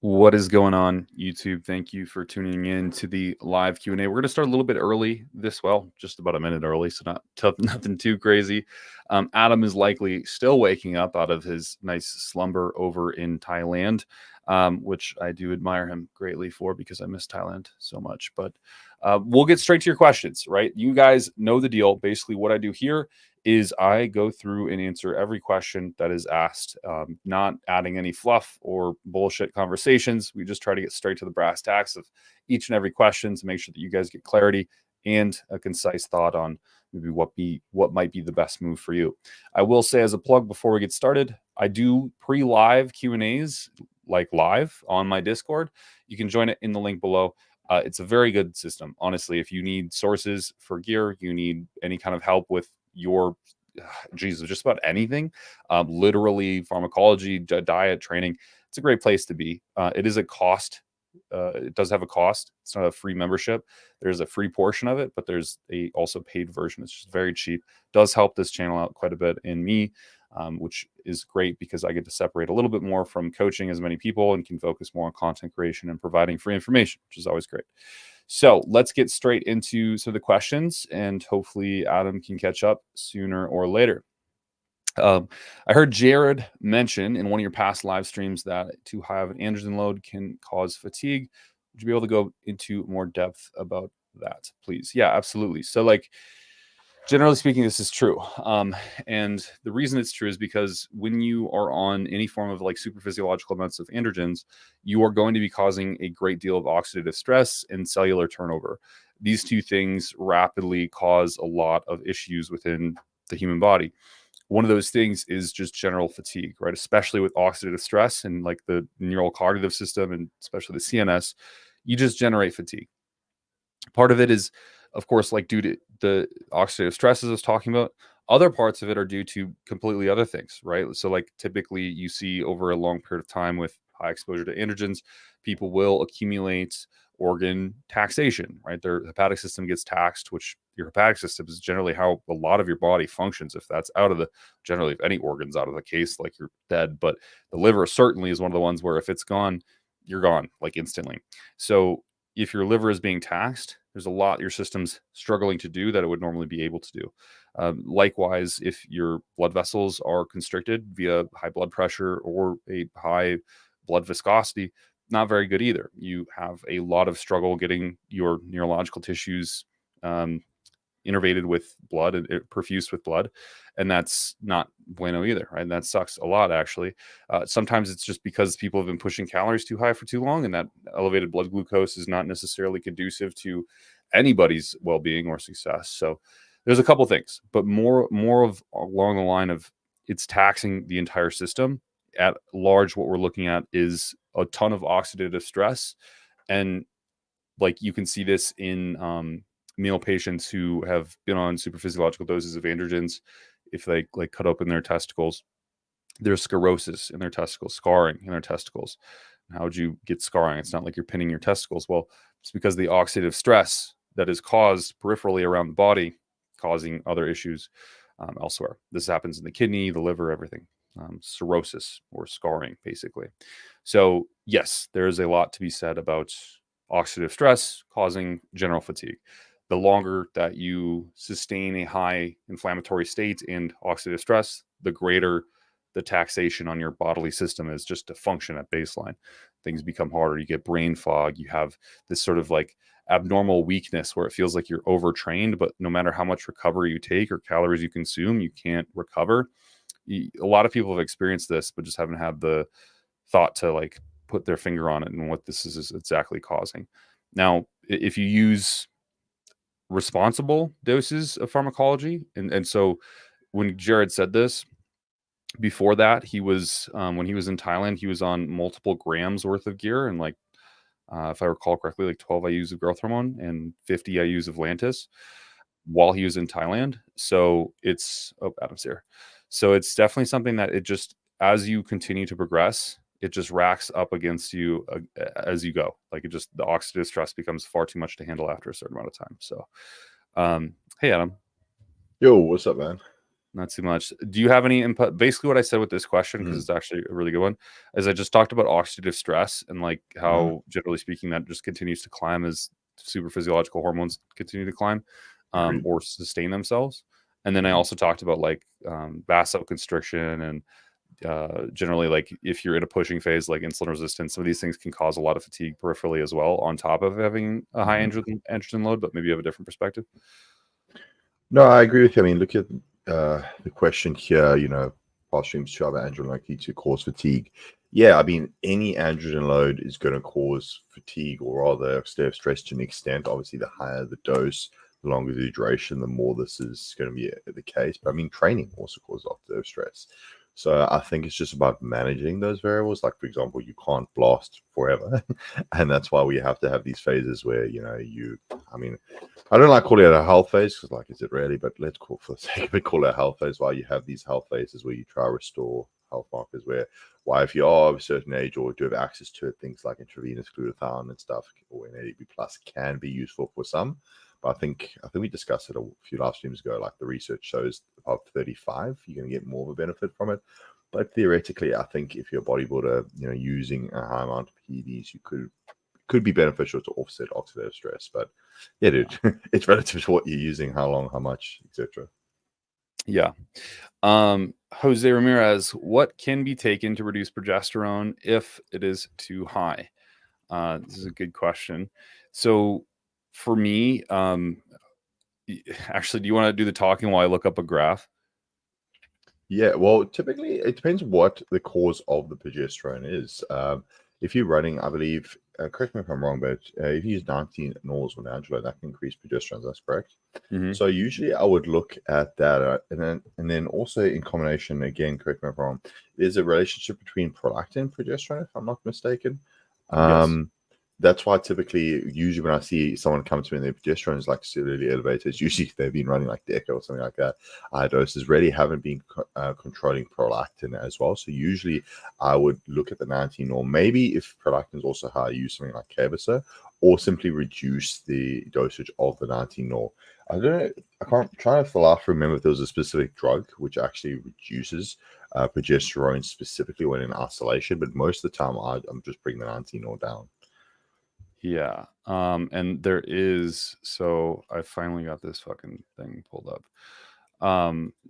What is going on, YouTube? Thank you for tuning in to the live Q&A. We're going to start a little bit early just about a minute early, so not tough, nothing too crazy. Adam is likely still waking up out of his nice slumber over in Thailand, which I do admire him greatly for because I miss Thailand so much. But we'll get straight to your questions, right? You guys know the deal. Basically, what I do here is I go through and answer every question that is asked, not adding any fluff or bullshit conversations. We just try to get straight to the brass tacks of each and every question to make sure that you guys get clarity and a concise thought on maybe what might be the best move for you. I will say as a plug before we get started, I do pre-live Q&As like live on my Discord. You can join it in the link below. It's a very good system. Honestly, if you need sources for gear, you need any kind of help with your Jesus, just about anything, literally pharmacology, diet, training. It's a great place to be. It is a cost. It does have a cost. It's not a free membership. There's a free portion of it, but there's a also paid version. It's just very cheap. Does help this channel out quite a bit and me, which is great because I get to separate a little bit more from coaching as many people and can focus more on content creation and providing free information, which is always great. So let's get straight into some of the questions, and hopefully Adam can catch up sooner or later. I heard Jared mention in one of your past live streams that too high of an androgen load can cause fatigue. Would you be able to go into more depth about that, please? Yeah, absolutely. So, like, generally speaking, this is true. And the reason it's true is because when you are on any form of like super physiological amounts of androgens, you are going to be causing a great deal of oxidative stress and cellular turnover. These two things rapidly cause a lot of issues within the human body. One of those things is just general fatigue, right? Especially with oxidative stress and like the neural cognitive system and especially the CNS, you just generate fatigue. Part of it is, of course, like due to the oxidative stresses I was talking about. Other parts of it are due to completely other things, right? So, like typically you see over a long period of time with high exposure to androgens, people will accumulate organ taxation, right? Their hepatic system gets taxed, which your hepatic system is generally how a lot of your body functions. If that's out of the, generally, if any organ's out of the case, like you're dead. But the liver certainly is one of the ones where if it's gone, you're gone like instantly. So if your liver is being taxed, there's a lot your system's struggling to do that it would normally be able to do. Likewise, if your blood vessels are constricted via high blood pressure or a high blood viscosity, not very good either. You have a lot of struggle getting your neurological tissues innervated with blood and perfused with blood, and that's not bueno either, right? And that sucks a lot, actually. Sometimes it's just because people have been pushing calories too high for too long, and that elevated blood glucose is not necessarily conducive to anybody's well-being or success. So there's a couple things, but more of along the line of it's taxing the entire system. At large, what we're looking at is a ton of oxidative stress, and like you can see this in male patients who have been on super physiological doses of androgens. If they like cut open their testicles, there's sclerosis in their testicles, scarring in their testicles. How would you get scarring? It's not like you're pinning your testicles. Well, it's because of the oxidative stress that is caused peripherally around the body, causing other issues elsewhere. This happens in the kidney, the liver, everything. Cirrhosis or scarring, basically. So yes, there is a lot to be said about oxidative stress causing general fatigue. The longer that you sustain a high inflammatory state and oxidative stress, the greater the taxation on your bodily system is just to function at baseline. Things become harder. You get brain fog. You have this sort of like abnormal weakness where it feels like you're overtrained, but no matter how much recovery you take or calories you consume, you can't recover. A lot of people have experienced this, but just haven't had the thought to like put their finger on it and what this is exactly causing. Now, if you use responsible doses of pharmacology, and so when Jared said this, before that, he was when he was in Thailand, he was on multiple grams worth of gear and like if I recall correctly, like 12 IUs of growth hormone and 50 IUs of Lantus while he was in Thailand. So it's Adam's here. So it's definitely something that it just as you continue to progress, it just racks up against you as you go. Like it just the oxidative stress becomes far too much to handle after a certain amount of time. So, hey Adam, Yo, what's up, man? Not too much. Do you have any input? Basically, what I said with this question, because it's actually a really good one, is I just talked about oxidative stress and like how, generally speaking, that just continues to climb as super physiological hormones continue to climb or sustain themselves. And then I also talked about like vasoconstriction and generally, like if you're in a pushing phase, like insulin resistance, some of these things can cause a lot of fatigue peripherally as well, on top of having a high androgen load. But maybe you have a different perspective. No, I agree with you. I mean, look at the question here, past streams to have androgen likely to cause fatigue. Yeah, I mean, any androgen load is going to cause fatigue, or rather oxidative stress to an extent. Obviously, the higher the dose, the longer the duration, the more this is going to be the case. But I mean, training also causes oxidative stress. So I think it's just about managing those variables. Like, for example, you can't blast forever. And that's why we have to have these phases where, I mean, I don't like calling it a health phase because, like, is it really? But let's call, for the sake of it, call it a health phase. While you have these health phases where you try to restore health markers, why if you are of a certain age or do have access to it, things like intravenous glutathione and stuff or NADP plus can be useful for some. But I think we discussed it a few live streams ago. Like, the research shows above 35, you're going to get more of a benefit from it. But theoretically, I think if you're a bodybuilder, using a high amount of PEDs, you could be beneficial to offset oxidative stress. But yeah, dude, it's relative to what you're using, how long, how much, etc. Yeah. Jose Ramirez, what can be taken to reduce progesterone if it is too high? This is a good question. So for me, actually, do you want to do the talking while I look up a graph? Yeah, well, typically it depends what the cause of the progesterone is. If you're running, I believe, correct me if I'm wrong, but if you use 19 noles on Angelo, that can increase progesterone. That's correct. So usually I would look at that, and then also in combination, again, correct me if I'm wrong, there's a relationship between prolactin and progesterone, if I'm not mistaken. Yes. That's why typically, usually when I see someone come to me and their progesterone is like severely elevated, it's usually they've been running like DECA or something like that. High doses really haven't been controlling prolactin as well. So usually I would look at the 19, or maybe if prolactin is also high, use something like Cabecer, or simply reduce the dosage of the 19 nor. I don't know. I can't try to remember if there was a specific drug which actually reduces progesterone specifically when in isolation, but most of the time I'm just bringing the 19 nor down. Yeah. And there is, so I finally got this fucking thing pulled up.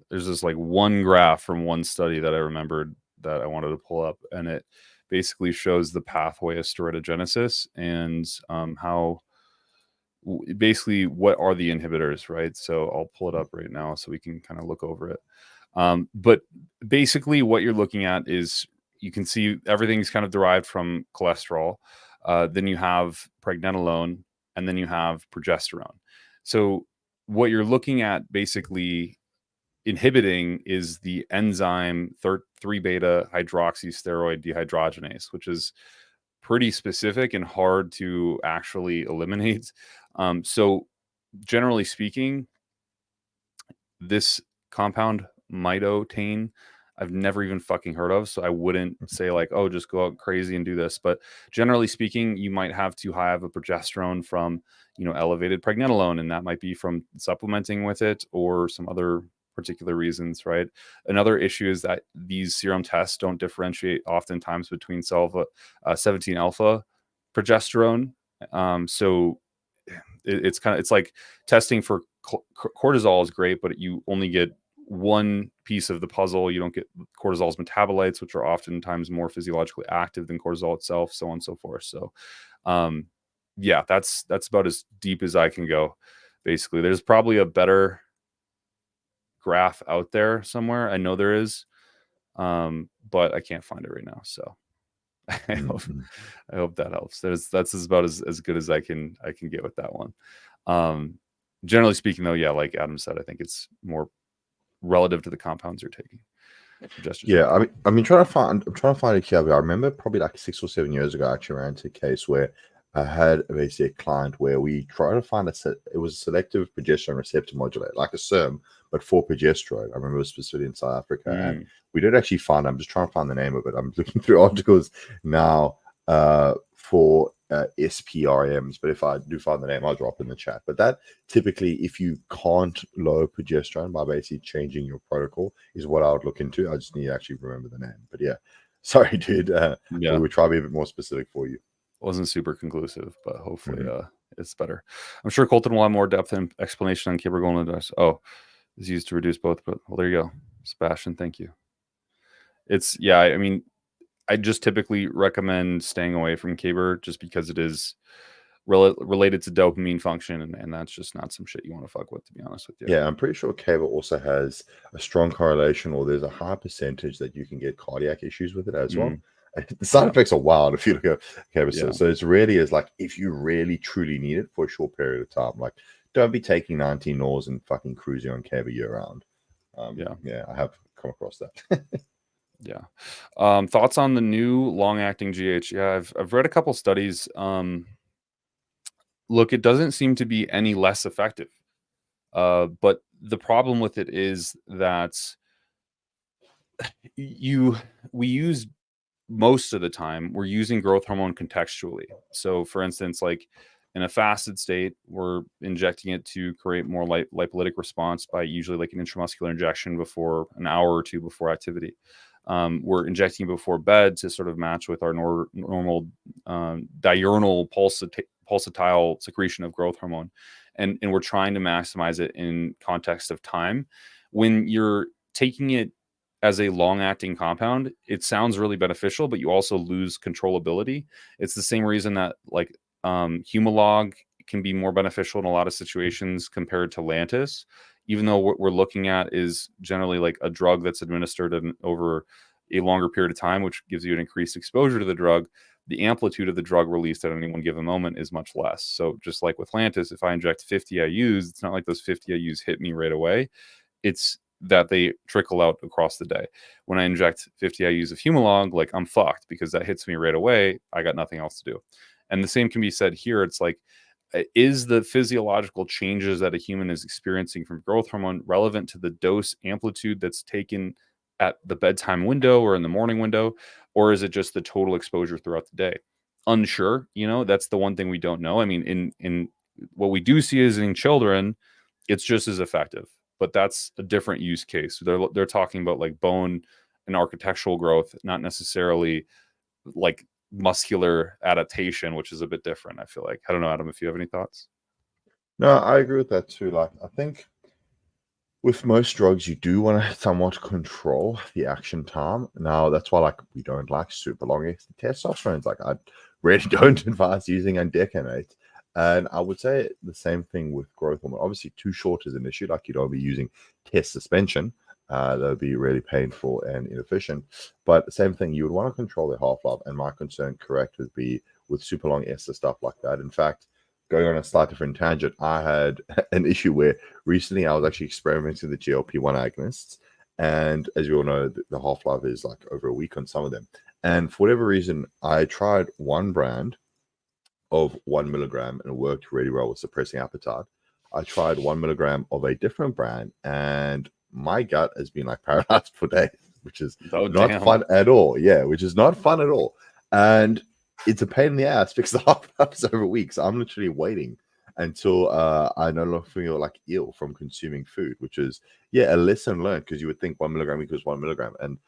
There's this like one graph from one study that I remembered that I wanted to pull up, and it basically shows the pathway of steroidogenesis and how basically what are the inhibitors, right? So I'll pull it up right now so we can kind of look over it. But basically what you're looking at is, you can see everything's kind of derived from cholesterol. Then you have pregnenolone, and then you have progesterone. So what you're looking at basically inhibiting is the enzyme 3-beta hydroxysteroid dehydrogenase, which is pretty specific and hard to actually eliminate. So generally speaking, this compound mitotane, I've never even fucking heard of, so I wouldn't say like, oh, just go out crazy and do this. But generally speaking, you might have too high of a progesterone from, elevated pregnenolone, and that might be from supplementing with it or some other particular reasons, right? Another issue is that these serum tests don't differentiate oftentimes between 17 alpha progesterone. So it's like testing for cortisol is great, but you only get one piece of the puzzle. You don't get cortisol's metabolites, which are oftentimes more physiologically active than cortisol itself, so on and so forth. So yeah, that's about as deep as I can go. Basically, there's probably a better graph out there somewhere. I know there is, but I can't find it right now. So I hope that helps. That's about as good as I can get with that one. Generally speaking, though, yeah, like Adam said, I think it's more relative to the compounds you're taking. Yeah, I mean, I'm trying to find a here. I remember probably like 6 or 7 years ago, I actually ran into a case where I had basically a client where we tried to find it was a selective progesterone receptor modulator, like a SERM, but for progesterone. I remember it was specifically in South Africa, and we did actually find. I'm just trying to find the name of it. I'm looking through articles now for SPRMs, but if I do find the name, I'll drop in the chat. But that typically, if you can't lower progesterone by basically changing your protocol, is what I would look into. I just need to actually remember the name. But yeah, sorry, dude. Yeah, we'll try to be a bit more specific for you. wasn't super conclusive, but hopefully it's better. I'm sure Colton will have more depth and explanation on cabergoline. Oh, is used to reduce both, but well, there you go. Sebastian, thank you. It's I mean, I just typically recommend staying away from caber just because it is related to dopamine function, and that's just not some shit you want to fuck with, to be honest with you. Yeah, I'm pretty sure caber also has a strong correlation, or there's a high percentage that you can get cardiac issues with it as well. The side effects are wild if you look at caber. So it's really is like if you really truly need it for a short period of time, like don't be taking 19 Nors and fucking cruising on caber year round. Yeah, I have come across that. Yeah. Thoughts on the new long-acting GH? Yeah, I've read a couple studies. Look, it doesn't seem to be any less effective. But the problem with it is that we use most of the time we're using growth hormone contextually. So for instance, like in a fasted state, we're injecting it to create more lipolytic response by usually like an intramuscular injection before an hour or two before activity. We're injecting it before bed to sort of match with our normal diurnal pulsatile secretion of growth hormone. And we're trying to maximize it in context of time. When you're taking it as a long-acting compound, it sounds really beneficial, but you also lose controllability. It's the same reason that like Humalog can be more beneficial in a lot of situations compared to Lantus, even though what we're looking at is generally like a drug that's administered over a longer period of time, which gives you an increased exposure to the drug. The amplitude of the drug released at any one given moment is much less. So just like with Lantus, if I inject 50 IUs, it's not like those 50 IUs hit me right away. It's that they trickle out across the day. When I inject 50 IUs of Humalog, like I'm fucked because that hits me right away. I got nothing else to do. And the same can be said here. It's like, is the physiological changes that a human is experiencing from growth hormone relevant to the dose amplitude that's taken at the bedtime window or in the morning window, or is it just the total exposure throughout the day? Unsure. That's the one thing we don't know. I mean, in what we do see is in children, it's just as effective, but that's a different use case. They're talking about like bone and architectural growth, not necessarily like muscular adaptation, which is a bit different. I feel like. I don't know, Adam, if you have any thoughts. No, I agree with that too. Like, I think with most drugs, you do want to somewhat control the action time. Now, that's why like we don't like super long testosterone. Like, I really don't advise using andecanoate. And I would say the same thing with growth hormone. Obviously, too short is an issue. Like, you don't be using test suspension. That would be really painful and inefficient. But the same thing, you would want to control the half-life. And my concern, correct, would be with super long ester stuff like that. In fact, going on a slight different tangent, I had an issue where recently I was actually experimenting with the GLP-1 agonists. And as you all know, the half-life is like over a week on some of them. And for whatever reason, I tried one brand of 1 milligram and it worked really well with suppressing appetite. I tried 1 milligram of a different brand and my gut has been like paralyzed for days, which is not fun at all. Yeah, which is not fun at all. And it's a pain in the ass because the half-life is over weeks. I'm literally waiting until I no longer feel like ill from consuming food, which is, a lesson learned, because you would think 1 milligram equals 1 milligram. And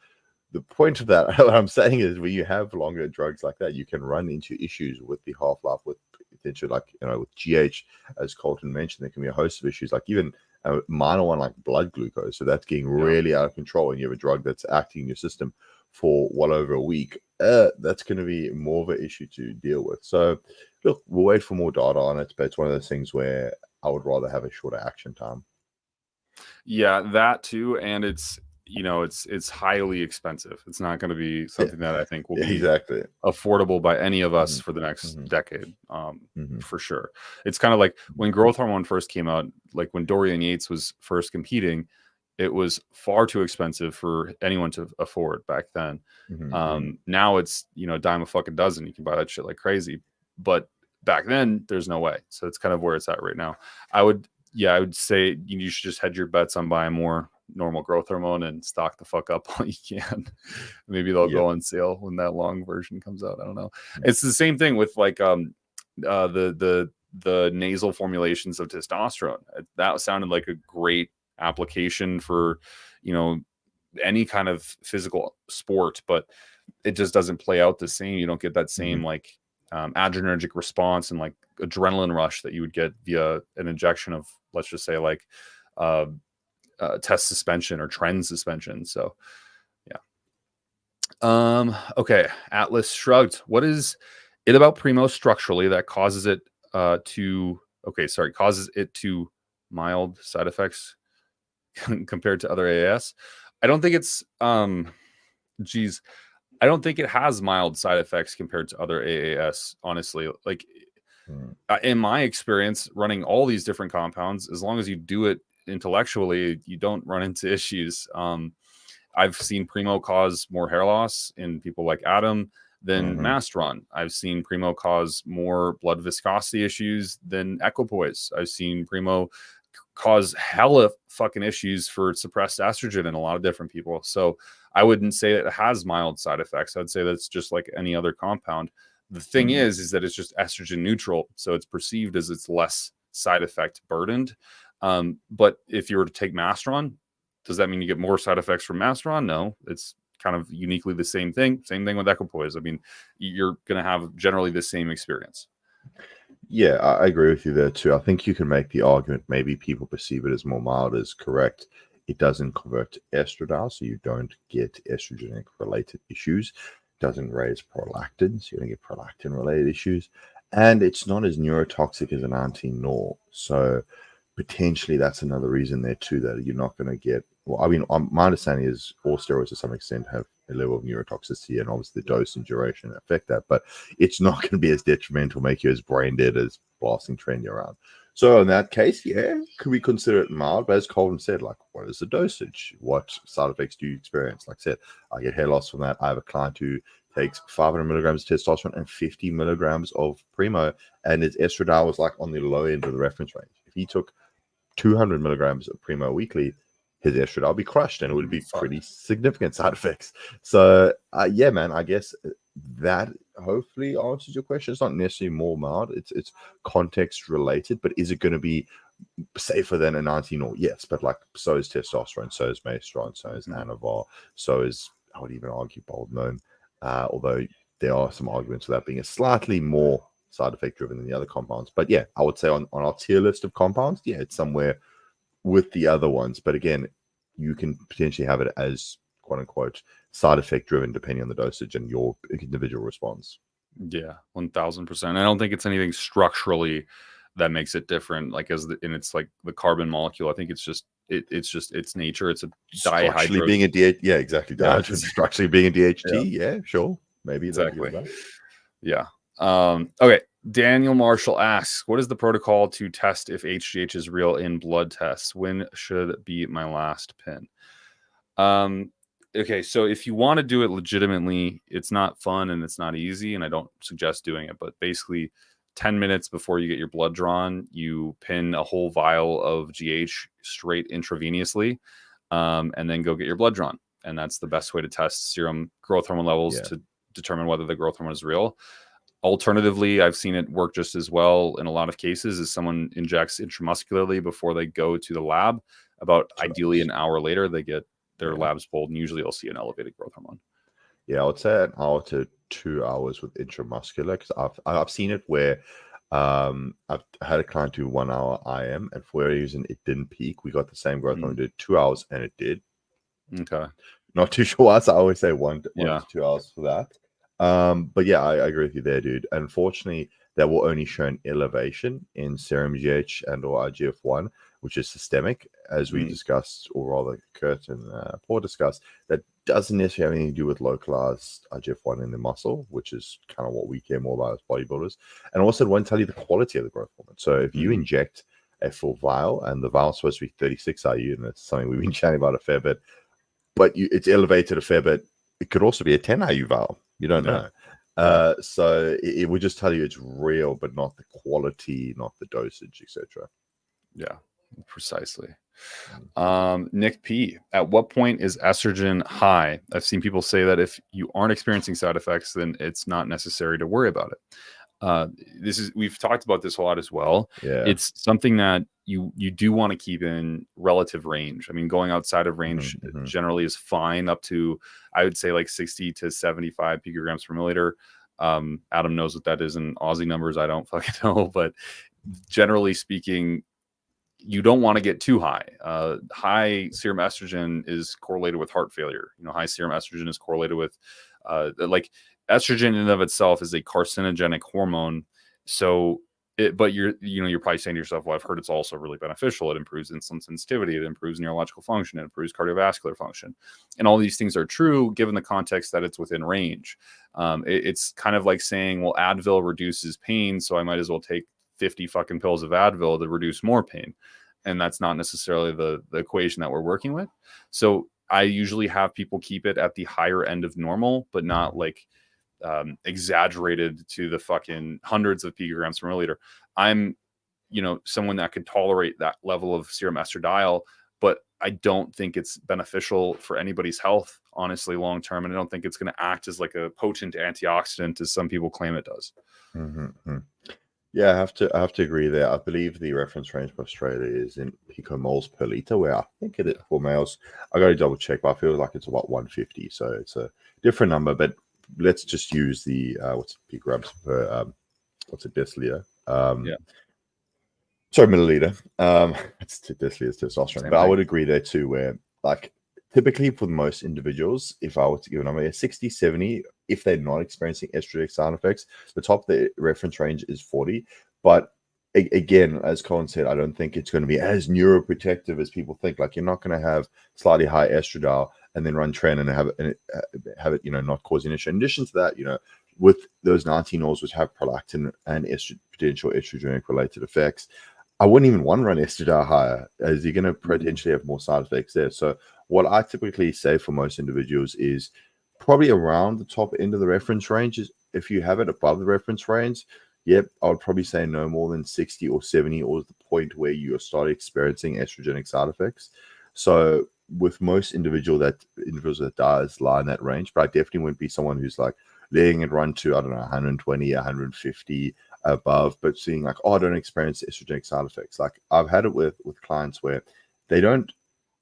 the point of that, what I'm saying is when you have longer drugs like that, you can run into issues with the half-life, with potential, like, with GH, as Colton mentioned, there can be a host of issues, like even a minor one like blood glucose. So that's getting really out of control. And you have a drug that's acting in your system for well over a week. That's going to be more of an issue to deal with. So look, we'll wait for more data on it, but it's one of those things where I would rather have a shorter action time. Yeah, that too. And it's highly expensive. It's not going to be something that I think will be exactly affordable by any of us for the next decade, for sure. It's kind of like when growth hormone first came out, like when Dorian Yates was first competing, it was far too expensive for anyone to afford back then. Now it's, a dime a fucking dozen. You can buy that shit like crazy. But back then, there's no way. So it's kind of where it's at right now. I would say you should just hedge your bets on buying more normal growth hormone and stock the fuck up all you can. Maybe they'll go on sale when that long version comes out. I don't know. It's the same thing with like the nasal formulations of testosterone. That sounded like a great application for, you know, any kind of physical sport, but it just doesn't play out the same. You don't get that same like adrenergic response and like adrenaline rush that you would get via an injection of, let's just say, like test suspension or trend suspension. So yeah. Okay, Atlas Shrugged. What is it about Primo structurally that causes it causes it to mild side effects compared to other AAS? I don't think it's I don't think it has mild side effects compared to other AAS, honestly. Like in my experience running all these different compounds, as long as you do it intellectually, you don't run into issues. I've seen Primo cause more hair loss in people like Adam than Mastron. I've seen Primo cause more blood viscosity issues than Equipoise. I've seen Primo cause hella fucking issues for suppressed estrogen in a lot of different people. So I wouldn't say that it has mild side effects. I'd say that's just like any other compound. The thing is that it's just estrogen neutral. So it's perceived as it's less side effect burdened. But if you were to take Mastron, does that mean you get more side effects from Mastron? No, it's kind of uniquely the same thing. Same thing with Equipoise. I mean, you're going to have generally the same experience. Yeah, I agree with you there too. I think you can make the argument maybe people perceive it as more mild is correct. It doesn't convert to estradiol, so you don't get estrogenic related issues. It doesn't raise prolactin, so you don't get prolactin related issues. And it's not as neurotoxic as an anti-Nor. So potentially that's another reason there too, that you're not going to get, well, I mean, my understanding is all steroids to some extent have a level of neurotoxicity, and obviously the dose and duration affect that, but it's not going to be as detrimental, make you as brain dead as blasting trendy around. So in that case, yeah, could we consider it mild? But as Colvin said, like, what is the dosage? What side effects do you experience? Like I said, I get hair loss from that. I have a client who takes 500 milligrams of testosterone and 50 milligrams of Primo, and his estradiol was like on the low end of the reference range. If he took 200 milligrams of Primo weekly, his estradiol would be crushed, and it would be pretty significant side effects. So, yeah, man, I guess that hopefully answers your question. It's not necessarily more mild. It's context related, but is it going to be safer than a 19 or yes, but like so is testosterone, so is Mastron, so is Anavar, so is, I would even argue, Boldman, although there are some arguments for that being a slightly more side effect driven than the other compounds. But yeah, I would say on our tier list of compounds, yeah, it's somewhere with the other ones. But again, you can potentially have it as quote unquote side effect driven depending on the dosage and your individual response. Yeah, 1000%. I don't think it's anything structurally that makes it different. Like and it's like the carbon molecule. I think it's just its nature. It's a structurally being a DHT. Yeah, exactly. Structurally being a DHT. Yeah, sure. Maybe exactly. Yeah. Okay. Daniel Marshall asks, what is the protocol to test if HGH is real in blood tests? When should be my last pin? Okay, so if you want to do it legitimately, it's not fun and it's not easy, and I don't suggest doing it, but basically 10 minutes before you get your blood drawn, you pin a whole vial of GH straight intravenously, and then go get your blood drawn. And that's the best way to test serum growth hormone levels to determine whether the growth hormone is real. Alternatively, I've seen it work just as well in a lot of cases as someone injects intramuscularly before they go to the lab. About ideally an hour later, they get their labs pulled, and usually you'll see an elevated growth hormone. Yeah, I would say an hour to 2 hours with intramuscular, because I've seen it where I've had a client do 1 hour IM, and for whatever reason it didn't peak. We got the same growth hormone, did 2 hours, and it did. Okay. Not too sure why, so I always say one to 2 hours for that. But yeah, I agree with you there, dude. Unfortunately, that will only show an elevation in serum GH and or IGF-1, which is systemic, as we discussed, or rather Kurt and Paul discussed. That doesn't necessarily have anything to do with localized IGF-1 in the muscle, which is kind of what we care more about as bodybuilders. And also, it won't tell you the quality of the growth hormone. So if you inject a full vial, and the vial is supposed to be 36 IU, and it's something we've been chatting about a fair bit, but it's elevated a fair bit, it could also be a 10 IU vial. You don't know. So it would just tell you it's real, but not the quality, not the dosage, etc. Yeah, precisely. Nick P, at what point is estrogen high? I've seen people say that if you aren't experiencing side effects, then it's not necessary to worry about it. We've talked about this a lot as well. Yeah. It's something that you do want to keep in relative range. I mean, going outside of range generally is fine, up to, I would say, like 60 to 75 picograms per milliliter. Adam knows what that is in Aussie numbers. I don't fucking know, but generally speaking, you don't want to get too high. High serum estrogen is correlated with heart failure. High serum estrogen is correlated with like estrogen in and of itself is a carcinogenic hormone. So, but you're probably saying to yourself, well, I've heard it's also really beneficial. It improves insulin sensitivity. It improves neurological function. It improves cardiovascular function. And all these things are true given the context that it's within range. It's kind of like saying, well, Advil reduces pain, so I might as well take 50 fucking pills of Advil to reduce more pain. And that's not necessarily the equation that we're working with. So I usually have people keep it at the higher end of normal, but not like exaggerated to the fucking hundreds of picograms per milliliter. I'm, someone that could tolerate that level of serum estradiol, but I don't think it's beneficial for anybody's health, honestly, long term. And I don't think it's going to act as like a potent antioxidant as some people claim it does. Yeah, I have to agree there. I believe the reference range for Australia is in picomoles per liter, where I think it is for males. I got to double check, but I feel like it's about 150. So it's a different number, but let's just use the what's picograms per what's a deciliter? Sorry, milliliter. It's deciliters testosterone. Same but thing. I would agree there too, where like typically for most individuals, if I were to give a number, 60, 70, if they're not experiencing estrogenic side effects, the top of the reference range is 40. But again, as Colin said, I don't think it's going to be as neuroprotective as people think. Like, you're not going to have slightly high estradiol and then run tren and have it, not cause an issue. In addition to that, with those 19-ols which have prolactin and potential estrogenic related effects, I wouldn't even want to run estradiol higher, as you're going to potentially have more side effects there. So what I typically say for most individuals is probably around the top end of the reference range. Is if you have it above the reference range, I would probably say no more than 60 or 70, or the point where you start experiencing estrogenic side effects. So with most individuals that does lie in that range, but I definitely wouldn't be someone who's like letting it run to, 120, 150 above, but seeing like, I don't experience estrogenic side effects. Like, I've had it with clients where they don't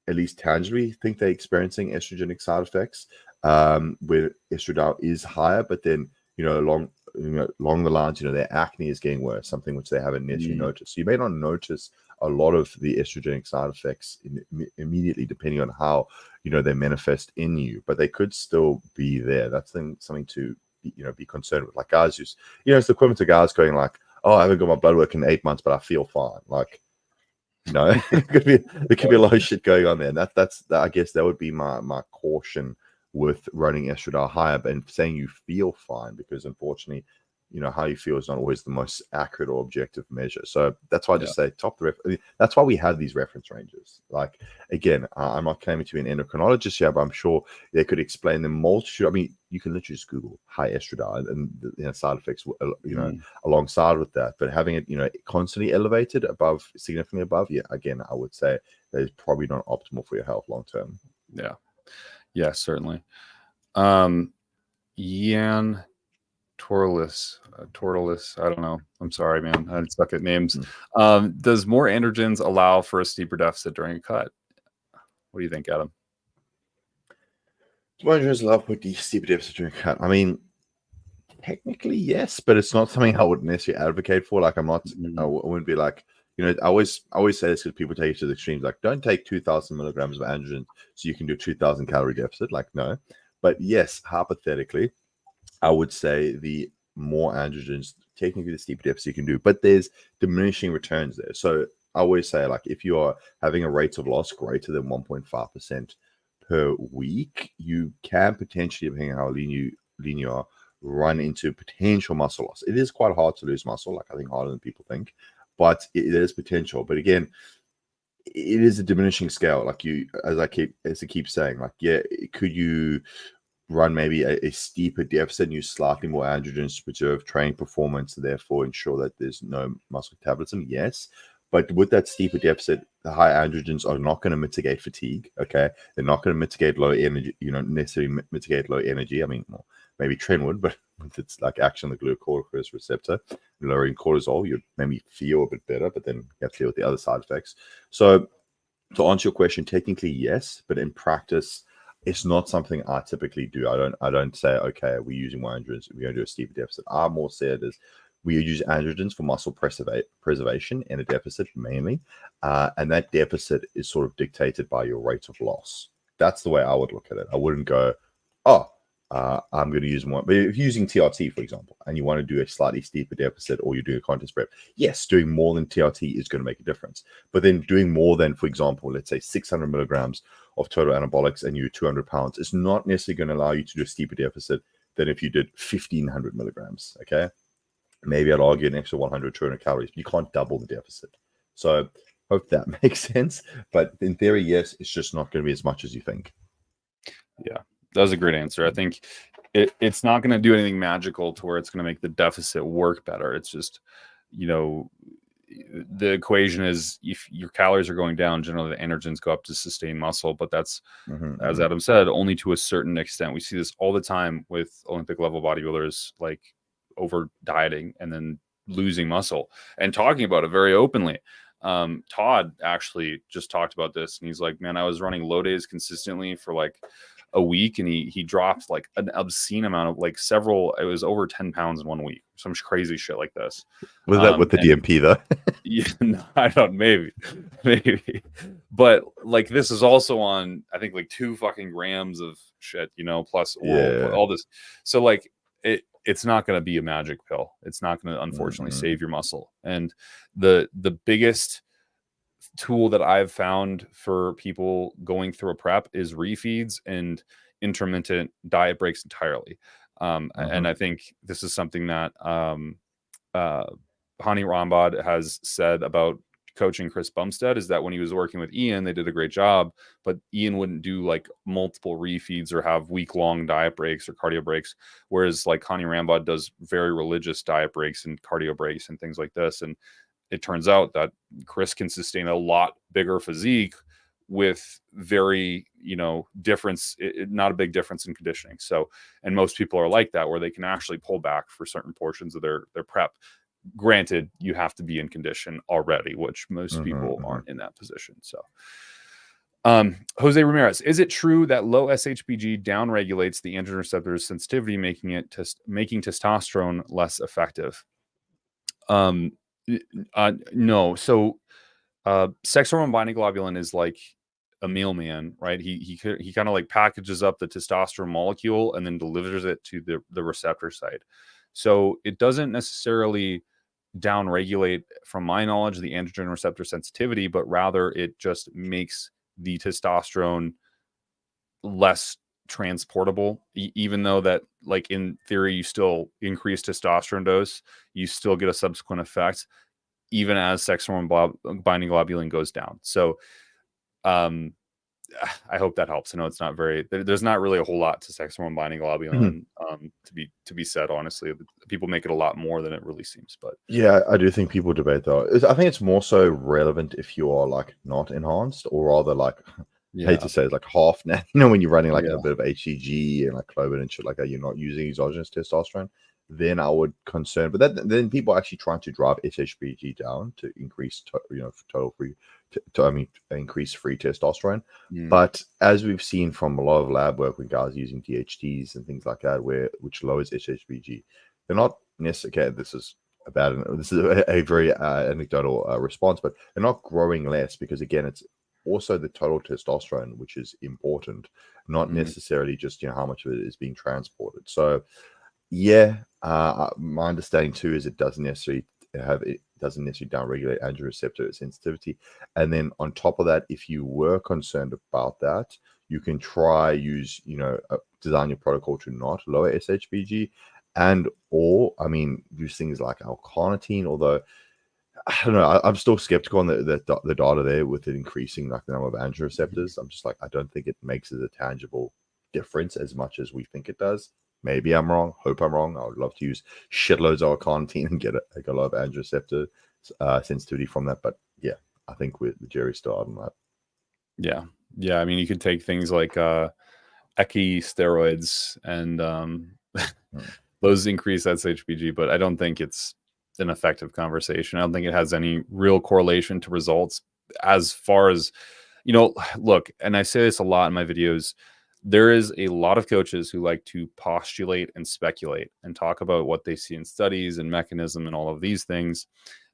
at least tangibly think they're experiencing estrogenic side effects, where estradiol is higher, but then, along the lines, their acne is getting worse, something which they haven't necessarily noticed. So you may not notice a lot of the estrogenic side effects immediately, depending on how, they manifest in you, but they could still be there. That's something to, be concerned with. Like, guys just, it's the equivalent to guys going like, oh, I haven't got my blood work in 8 months, but I feel fine. Like, there could be a lot of shit going on there. And that's I guess that would be my caution with running estradiol higher, but saying you feel fine, because unfortunately, how you feel is not always the most accurate or objective measure. So that's why I just say top the that's why we have these reference ranges. Like, again, I'm not claiming to be an endocrinologist here, but I'm sure they could explain the multitude. I mean, you can literally just Google high estradiol and side effects, alongside with that. But having it, constantly elevated above, significantly above, again, I would say that is probably not optimal for your health long term. Yeah, certainly. Ian Tortolis, I don't know. I'm sorry, man. I suck at names. Does more androgens allow for a steeper deficit during a cut? What do you think, Adam? More androgens allow for a steeper deficit during a cut. I mean, technically yes, but it's not something I would necessarily advocate for. Like, I'm not. I wouldn't be like, I always say this because people take it to the extremes. Like, don't take 2,000 milligrams of androgen so you can do 2,000 calorie deficit. Like, no. But yes, hypothetically, I would say the more androgens, technically the steeper deficit you can do, but there's diminishing returns there. So I always say, like, if you are having a rate of loss greater than 1.5% per week, you can potentially, depending on how lean you are, run into potential muscle loss. It is quite hard to lose muscle, like I think harder than people think, but it is potential. But again, it is a diminishing scale. Like, as I keep saying, like, could you run maybe a steeper deficit and use slightly more androgens to preserve training performance, and therefore ensure that there's no muscle metabolism? Yes, But with that steeper deficit, the high androgens are not going to mitigate fatigue. Okay, they're not going to mitigate low energy. Necessarily mitigate low energy. I mean, well, maybe tren would, but with its like action on the glucocorticoid receptor, lowering cortisol, you maybe feel a bit better, but then you have to deal with the other side effects. So to answer your question, technically yes, but in practice, it's not something I typically do. I don't say, okay, we're using more androgens, we're going to do a steeper deficit. I more say it is we use androgens for muscle preservation in a deficit mainly, and that deficit is sort of dictated by your rate of loss. That's the way I would look at it. I wouldn't go, oh, I'm going to use more. But if you're using TRT, for example, and you want to do a slightly steeper deficit, or you're doing a contest prep, yes, doing more than TRT is going to make a difference. But then doing more than, for example, let's say 600 milligrams of total anabolics and you're 200 pounds is not necessarily going to allow you to do a steeper deficit than if you did 1500 milligrams. Okay. Maybe I'd argue an extra 100, 200 calories, but you can't double the deficit. So hope that makes sense. But in theory, yes, it's just not going to be as much as you think. Yeah, that was a great answer. I think it's not going to do anything magical to where it's going to make the deficit work better. It's just, the equation is if your calories are going down, generally the androgens go up to sustain muscle. But that's, as Adam said, only to a certain extent. We see this all the time with Olympic level bodybuilders, like over dieting and then losing muscle and talking about it very openly. Todd actually just talked about this, and he's like, man, I was running low days consistently for like a week, and he dropped like an obscene amount of like it was over 10 pounds in 1 week, some crazy shit like this. Was that with the DMP though? Yeah, no, I don't, maybe, but like this is also on, I think, like 2 fucking grams of shit, plus oral, all this. So like it's not going to be a magic pill. It's not going to, unfortunately, save your muscle. And the biggest tool that I've found for people going through a prep is refeeds and intermittent diet breaks entirely. And I think this is something that Hani Rambod has said about coaching Chris Bumstead, is that when he was working with Ian, they did a great job, but Ian wouldn't do like multiple refeeds or have week-long diet breaks or cardio breaks, whereas like Hani Rambod does very religious diet breaks and cardio breaks and things like this. And it turns out that Chris can sustain a lot bigger physique with very, difference, not a big difference in conditioning. So, and most people are like that, where they can actually pull back for certain portions of their prep. Granted, you have to be in condition already, which most people aren't in that position. So, Jose Ramirez, is it true that low SHBG downregulates the androgen receptor's sensitivity, making testosterone less effective? No. So, sex hormone binding globulin is like a mailman, right? He kind of like packages up the testosterone molecule and then delivers it to the receptor site. So it doesn't necessarily downregulate, from my knowledge, the androgen receptor sensitivity, but rather it just makes the testosterone less transportable, even though that, like, in theory, you still increase testosterone dose, you still get a subsequent effect, even as sex hormone binding globulin goes down. So I hope that helps. I know it's not there's not really a whole lot to sex hormone binding globulin to be said, honestly. People make it a lot more than it really seems. But yeah, I do think people debate though. I think it's more so relevant if you are like not enhanced, or rather like, I hate to say it's like half now, when you're running like a bit of HGH and like Cloven and shit like that, you're not using exogenous testosterone, then I would concern. But then people are actually trying to drive SHBG down to increase total free increase free testosterone. But as we've seen from a lot of lab work with guys using DHTs and things like that, which lowers SHBG, they're not necessarily, okay, this is a very anecdotal response, but they're not growing less, because again, it's also the total testosterone which is important, not necessarily just how much of it is being transported. So yeah, my understanding too is it doesn't necessarily downregulate androgen receptor sensitivity. And then on top of that, if you were concerned about that, you can design your protocol to not lower SHBG, or use things like L-carnitine. Although I don't know, I'm still skeptical on the data there with it increasing like the number of androgen receptors. I'm just like, I don't think it makes it a tangible difference as much as we think it does. Maybe I'm wrong. Hope I'm wrong. I would love to use shitloads of L-carnitine and get a lot of androgen receptor sensitivity from that. But yeah, I think with the jury's still out on that. Yeah. Yeah. I mean, you could take things like Eki steroids and those increase HGH, but I don't think it's an effective conversation. I don't think it has any real correlation to results as far as, look, and I say this a lot in my videos. There is a lot of coaches who like to postulate and speculate and talk about what they see in studies and mechanism and all of these things.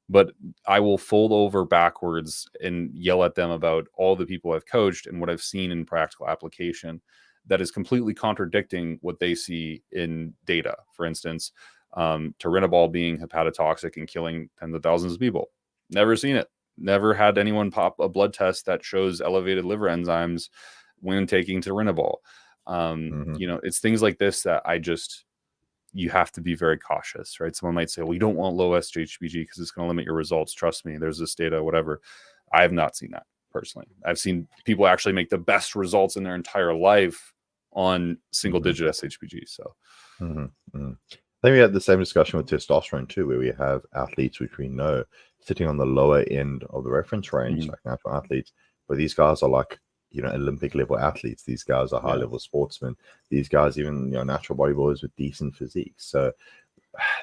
But I will fold over backwards and yell at them about all the people I've coached and what I've seen in practical application that is completely contradicting what they see in data. For instance, Turinabol being hepatotoxic and killing tens of thousands of people. Never seen it. Never had anyone pop a blood test that shows elevated liver enzymes when taking Turinabol. It's things like this that you have to be very cautious, right? Someone might say, well, you don't want low shbg because it's going to limit your results. Trust me, there's this data, whatever. I have not seen that personally. I've seen people actually make the best results in their entire life on single digit shbg. So then we had the same discussion with testosterone too, where we have athletes which we know sitting on the lower end of the reference range, like natural athletes, but these guys are like, Olympic level athletes. These guys are high level sportsmen. These guys, even, natural bodybuilders with decent physiques. So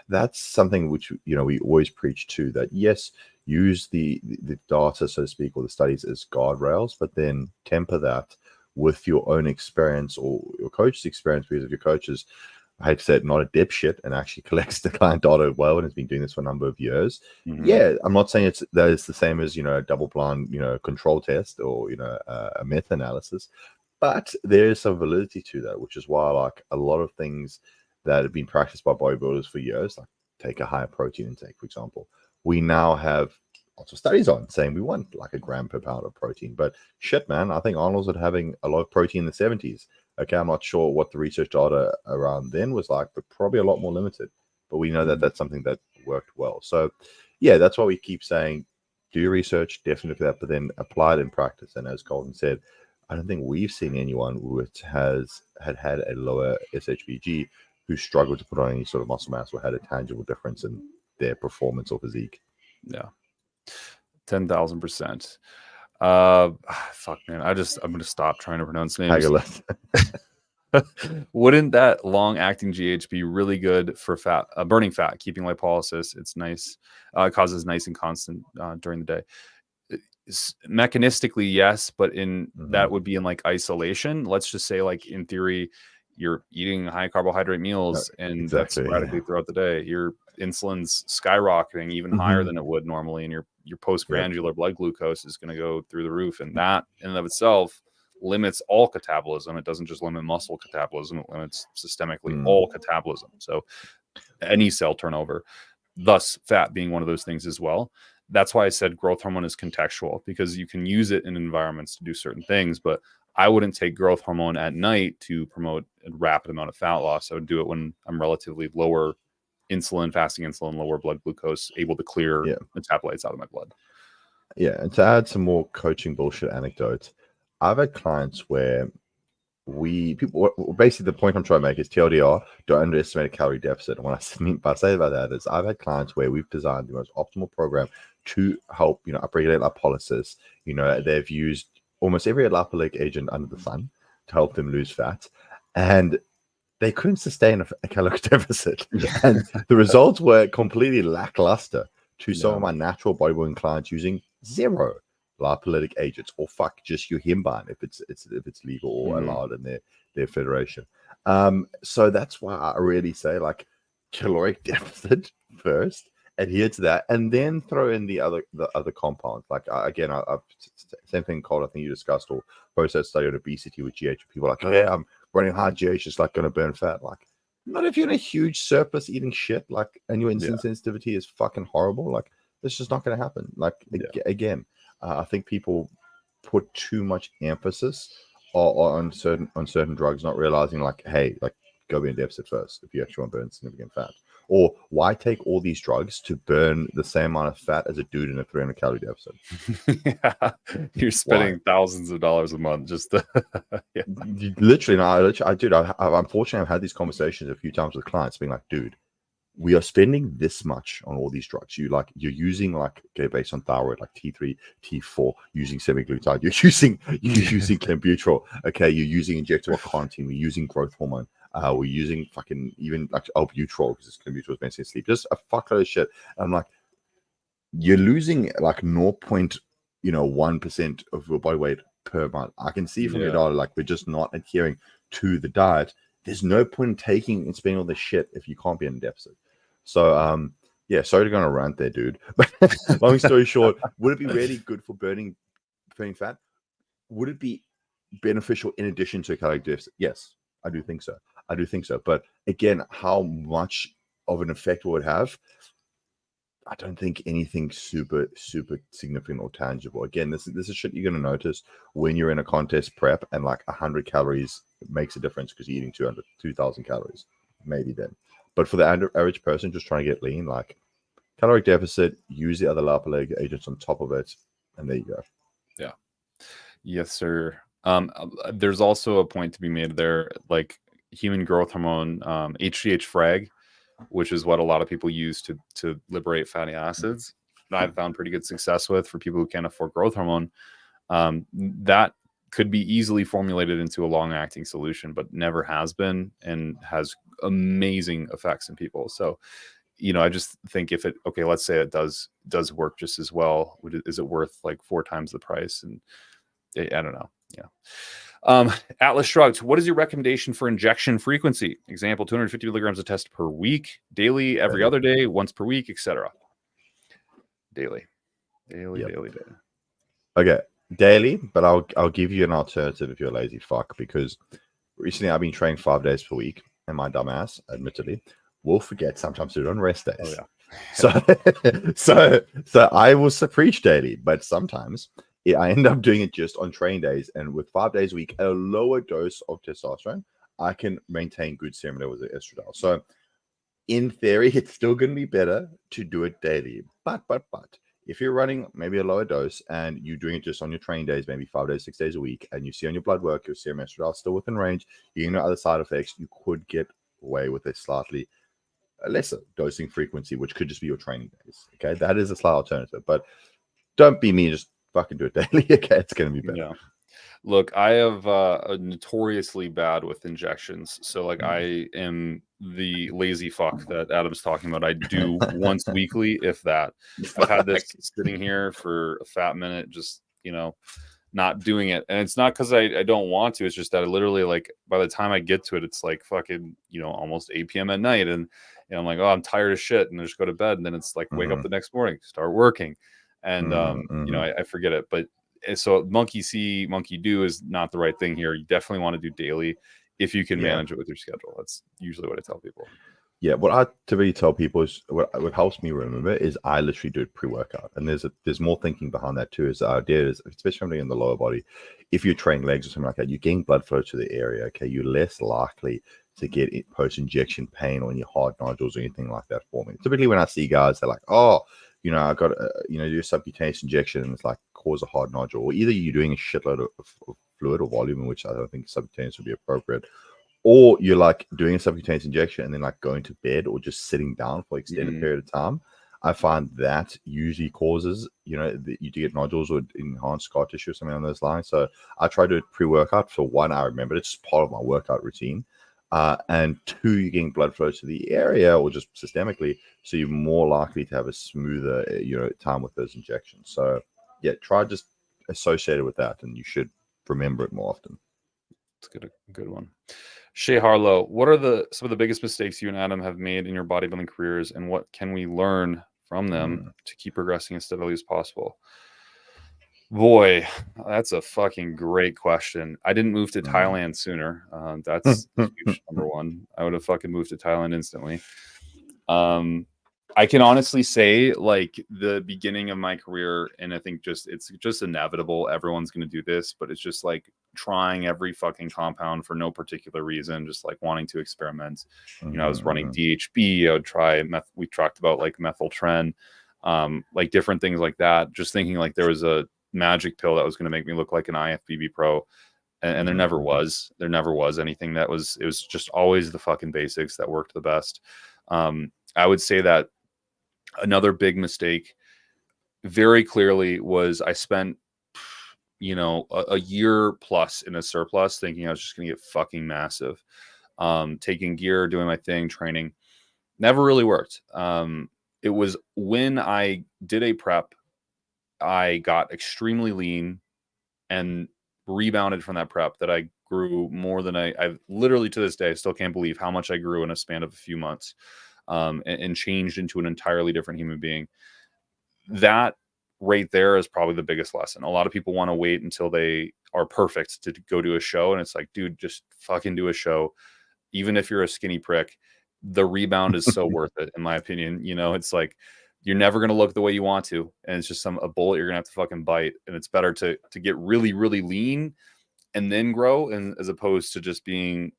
that's something which, we always preach to, that yes, use the data, so to speak, or the studies as guardrails, but then temper that with your own experience or your coach's experience, because if your coach is, I hate to say it, not a dipshit and actually collects the client data well and has been doing this for a number of years. Yeah, I'm not saying it's the same as, a double blind, control test or, a meta-analysis, but there is some validity to that, which is why, like, a lot of things that have been practiced by bodybuilders for years, like take a higher protein intake, for example, we now have lots of studies on saying we want like a gram per pound of protein. But shit, man, I think Arnold's at having a lot of protein in the 70s. Okay, I'm not sure what the research data around then was like, but probably a lot more limited. But we know that that's something that worked well. So, yeah, that's why we keep saying, do your research, definitely for that, but then apply it in practice. And as Colton said, I don't think we've seen anyone which has had a lower SHBG who struggled to put on any sort of muscle mass or had a tangible difference in their performance or physique. Yeah, 10,000%. Fuck, man. I'm gonna stop trying to pronounce names. Wouldn't that long-acting GH be really good for fat, burning fat, keeping lipolysis? It's nice. It causes nice and constant during the day. Mechanistically, yes, but that would be in like isolation. Let's just say, like, in theory, you're eating high carbohydrate meals and that's sporadically throughout the day. Your insulin's skyrocketing even higher than it would normally, and your postgranular blood glucose is going to go through the roof, and that in and of itself limits all catabolism. It doesn't just limit muscle catabolism, it limits systemically all catabolism. So any cell turnover, thus fat being one of those things as well. That's why I said growth hormone is contextual, because you can use it in environments to do certain things, but I wouldn't take growth hormone at night to promote a rapid amount of fat loss. I would do it when I'm relatively lower insulin, fasting insulin, lower blood glucose, able to clear metabolites out of my blood. Yeah, and to add some more coaching bullshit anecdotes, I've had clients where basically the point I'm trying to make is TLDR, don't underestimate a calorie deficit. And what I mean by say about that is I've had clients where we've designed the most optimal program to help, upregulate lipolysis. They've used almost every lipolytic agent under the sun to help them lose fat, and they couldn't sustain a caloric deficit. And the results were completely lackluster to some of my natural bodybuilding clients using zero lipolytic agents, or just your Himbine if it's legal or allowed in their federation. So that's why I really say, like, caloric deficit first, adhere to that, and then throw in the other compounds. Like, again, I've same thing, Cole, I think you discussed, or post that study on obesity with GH. People are like, oh yeah, I'm running hard GH, it's like going to burn fat. Like, not if you're in a huge surplus eating shit, like, and your insulin sensitivity is fucking horrible. Like, it's just not going to happen. Like, again, I think people put too much emphasis on certain drugs, not realizing, like, hey, like, go be in deficit first if you actually want to burn significant fat. Or why take all these drugs to burn the same amount of fat as a dude in a 300 calorie deficit? You're spending thousands of dollars a month just to Literally, no, I unfortunately I've had these conversations a few times with clients being like, dude, we are spending this much on all these drugs. You're using like, okay, based on thyroid, like T3, T4, using semaglutide, you're using clenbuterol, okay, you're using injectable carnitine, we're using growth hormone, we're using fucking even like albuterol because clenbuterol is meant to sleep, just a fuckload of shit. And I'm like, you're losing like 0.1% of your body weight per month. I can see from your data, like, we're just not adhering to the diet. There's no point in taking and spending all this shit if you can't be in a deficit. So, yeah, sorry to go on a rant there, dude. But long story short, would it be really good for burning fat? Would it be beneficial in addition to a caloric deficit? Yes, I do think so. But again, how much of an effect will it have? I don't think anything super significant or tangible. Again, this is shit you're going to notice when you're in a contest prep, and like 100 calories makes a difference because you're eating 2,000 calories, maybe then. But for the average person just trying to get lean, like, caloric deficit, use the other lipolytic agents on top of it, and there you go. Yeah. Yes, sir. There's also a point to be made there, like human growth hormone, HGH frag, which is what a lot of people use to liberate fatty acids. I've found pretty good success with for people who can't afford growth hormone. That could be easily formulated into a long-acting solution, but never has been, and has amazing effects in people. So, I just think if let's say it does work just as well, is it worth like 4 times the price? And I don't know. Yeah. Atlas shrugged. What is your recommendation for injection frequency? Example: 250 milligrams of test per week, daily, every other day, once per week, etc. Daily. Okay, daily, but I'll give you an alternative if you're a lazy fuck, because recently I've been training 5 days per week, and my dumbass, admittedly, will forget sometimes to do it on rest days. Oh, yeah. So I will preach daily, but sometimes I end up doing it just on training days, and with 5 days a week at a lower dose of testosterone, I can maintain good serum levels of estradiol. So in theory, it's still going to be better to do it daily. But if you're running maybe a lower dose and you're doing it just on your training days, maybe 5 days, 6 days a week, and you see on your blood work your serum estradiol still within range, you know other side effects, you could get away with a slightly lesser dosing frequency, which could just be your training days. Okay, that is a slight alternative, but don't be me, just fucking do it daily. Okay, it's going to be better. Yeah. Look, I have notoriously bad with injections. So like I am the lazy fuck that Adam's talking about. I do once weekly, if that. I've had this sitting here for a fat minute, just, not doing it. And it's not because I don't want to. It's just that I literally, like, by the time I get to it, it's like fucking, almost 8 p.m. at night. And I'm like, oh, I'm tired of shit. And I just go to bed. And then it's like, wake up the next morning, start working. And, I forget it. But so monkey see, monkey do is not the right thing here. You definitely want to do daily if you can manage it with your schedule. That's usually what I tell people. Yeah, what I typically tell people is what helps me remember is I literally do it pre-workout, and there's more thinking behind that too. Is the idea is, especially in the lower body, if you're training legs or something like that, you're getting blood flow to the area. Okay, you're less likely to get post-injection pain or any hard nodules or anything like that forming. Typically, when I see guys, they're like, "Oh, I got do a subcutaneous injection and it's like cause a hard nodule," or either you're doing a shitload of fluid or volume, in which I don't think subcutaneous would be appropriate, or you're like doing a subcutaneous injection and then like going to bed or just sitting down for extended period of time. I find that usually causes, you to get nodules or enhanced scar tissue or something on those lines. So I try to do it pre-workout. For 1 hour, remember, it's just part of my workout routine. And 2, you're getting blood flow to the area or just systemically, so you're more likely to have a smoother, time with those injections. So yeah, try just associated with that, and you should remember it more often. It's a good one. Shay Harlow, what are some of the biggest mistakes you and Adam have made in your bodybuilding careers, and what can we learn from them to keep progressing as steadily as possible? Boy, that's a fucking great question. I didn't move to Thailand sooner. That's huge, number one. I would have fucking moved to Thailand instantly. I can honestly say, like, the beginning of my career, and I think it's just inevitable, everyone's going to do this, but it's just like trying every fucking compound for no particular reason, just like wanting to experiment. I was running DHB. I would try we talked about like methyltren, like different things like that, just thinking like there was a magic pill that was going to make me look like an IFBB pro, and there never was anything that was. It was just always the fucking basics that worked the best. I would say that another big mistake very clearly was I spent, a year plus in a surplus thinking I was just going to get fucking massive. Taking gear, doing my thing, training, never really worked. It was when I did a prep, I got extremely lean and rebounded from that prep that I grew more than I've literally to this day, I still can't believe how much I grew in a span of a few months, and changed into an entirely different human being. That right there is probably the biggest lesson. A lot of people want to wait until they are perfect to go do a show. And it's like, dude, just fucking do a show. Even if you're a skinny prick, the rebound is so worth it, in my opinion. It's like you're never going to look the way you want to. And it's just a bullet you're going to have to fucking bite. And it's better to get really, really lean and then grow, and as opposed to just being,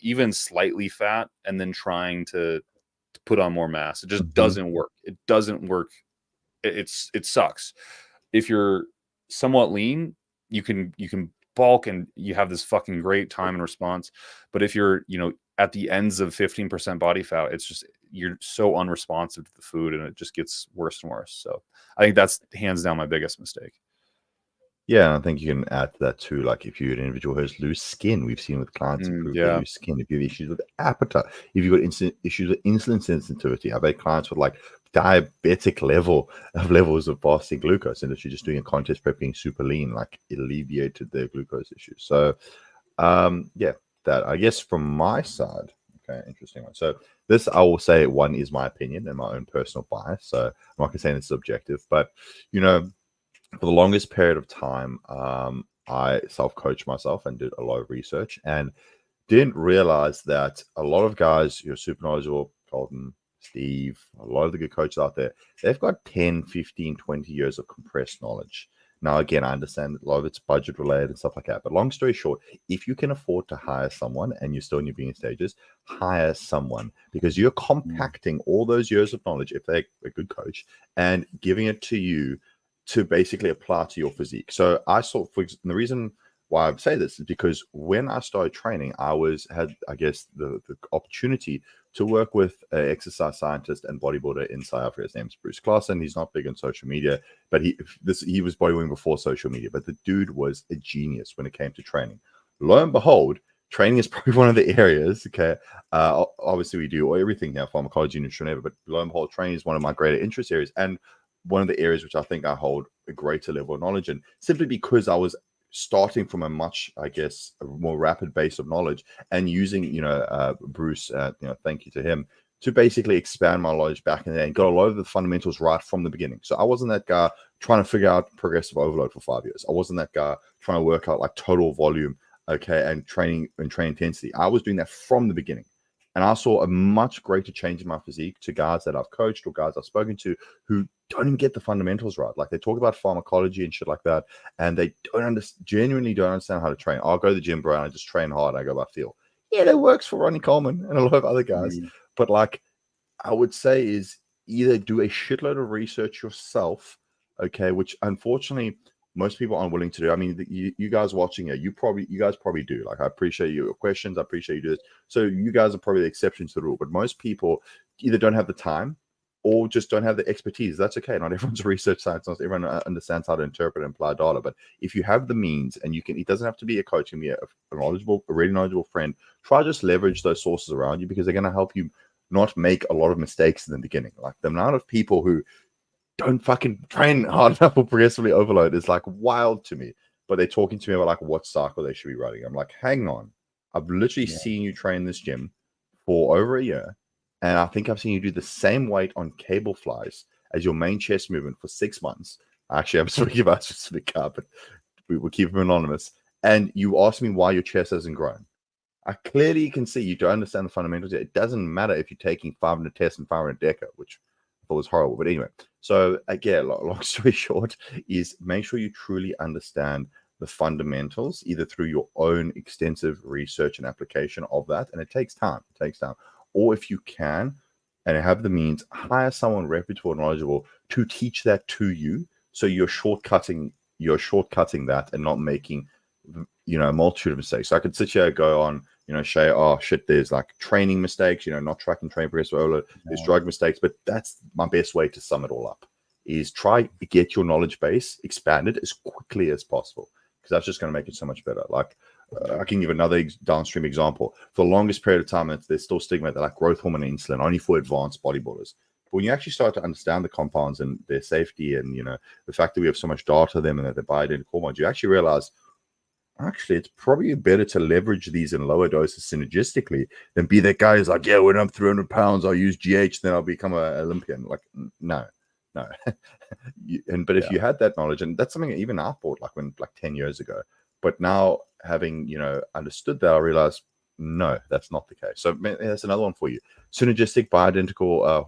even slightly fat and then trying to put on more mass. It just doesn't work. It doesn't work. It sucks. If you're somewhat lean, you can bulk and you have this fucking great time and response. But if you're, at the ends of 15% body fat, it's just, you're so unresponsive to the food and it just gets worse and worse. So I think that's hands down my biggest mistake. Yeah, I think you can add to that too. Like if you're an individual who has loose skin, we've seen with clients improve their loose skin. If you have issues with appetite, if you've got issues with insulin sensitivity, I've had clients with like diabetic levels of fasting glucose, and if you're just doing a contest prep being super lean, like it alleviated their glucose issues. So, yeah, that I guess from my side, okay, interesting one. So this I will say one is my opinion and my own personal bias. So I'm not gonna say it's subjective, but for the longest period of time, I self-coached myself and did a lot of research and didn't realize that a lot of guys, super knowledgeable, Colton, Steve, a lot of the good coaches out there, they've got 10, 15, 20 years of compressed knowledge. Now, again, I understand that a lot of it's budget related and stuff like that. But long story short, if you can afford to hire someone and you're still in your beginning stages, hire someone because you're compacting all those years of knowledge, if they're a good coach, and giving it to you to basically apply to your physique. So I saw, the reason why I say this is because when I started training, I had the opportunity to work with an exercise scientist and bodybuilder in South Africa. His name's Bruce Claassen. He's not big on social media, but he was bodybuilding before social media. But the dude was a genius when it came to training. Lo and behold, training is probably one of the areas. Okay, obviously we do everything here, pharmacology, nutrition, but lo and behold, training is one of my greater interest areas and one of the areas which I think I hold a greater level of knowledge in, simply because I was starting from a much, a more rapid base of knowledge and using, Bruce, thank you to him, to basically expand my knowledge back in there and got a lot of the fundamentals right from the beginning. So I wasn't that guy trying to figure out progressive overload for 5 years. I wasn't that guy trying to work out like total volume, and train intensity. I was doing that from the beginning. And I saw a much greater change in my physique to guys that I've coached or guys I've spoken to who don't even get the fundamentals right. Like they talk about pharmacology and shit like that, and they genuinely don't understand how to train. I'll go to the gym, bro, and I just train hard. And I go by feel. Yeah, that works for Ronnie Coleman and a lot of other guys. But like I would say is either do a shitload of research yourself, okay, which unfortunately most people aren't willing to do. I mean, you guys watching it, you guys probably do. Like, I appreciate your questions. I appreciate you do this. So you guys are probably the exception to the rule. But most people either don't have the time or just don't have the expertise. That's okay. Not everyone's a research scientist. Not everyone understands how to interpret and apply data. But if you have the means and you can, it doesn't have to be a coach. It can be a really knowledgeable friend. Try just leverage those sources around you because they're going to help you not make a lot of mistakes in the beginning. Like the amount of people who don't fucking train hard enough or progressively overload is like wild to me. But they're talking to me about like what cycle they should be running. I'm like, hang on. I've literally seen you train this gym for over a year. And I think I've seen you do the same weight on cable flies as your main chest movement for 6 months. Actually, I'm speaking about a specific guy, but we will keep him anonymous. And you ask me why your chest hasn't grown. I clearly can see you don't understand the fundamentals yet. It doesn't matter if you're taking 500 tests and 500 deca, which I thought was horrible. But anyway, so again, long story short is make sure you truly understand the fundamentals, either through your own extensive research and application of that. And it takes time. It takes time. Or if you can and have the means, hire someone reputable and knowledgeable to teach that to you. So you're shortcutting that and not making, a multitude of mistakes. So I could sit here and go on, say, oh shit, there's like training mistakes, not tracking train progress, there's drug mistakes. But that's my best way to sum it all up, is try to get your knowledge base expanded as quickly as possible, because that's just going to make it so much better. Like I can give another downstream example. For the longest period of time, there's still stigma that like growth hormone and insulin only for advanced bodybuilders. But when you actually start to understand the compounds and their safety, and the fact that we have so much data on them and that they're bioidentical hormones, you actually realize actually it's probably better to leverage these in lower doses synergistically than be that guy who's like, yeah, when I'm 300 pounds, I'll use GH, then I'll become an Olympian. Like, no. But if you had that knowledge, and that's something that even I thought like 10 years ago, but now having understood that, I realized no, that's not the case. So that's another one for you: synergistic bioidentical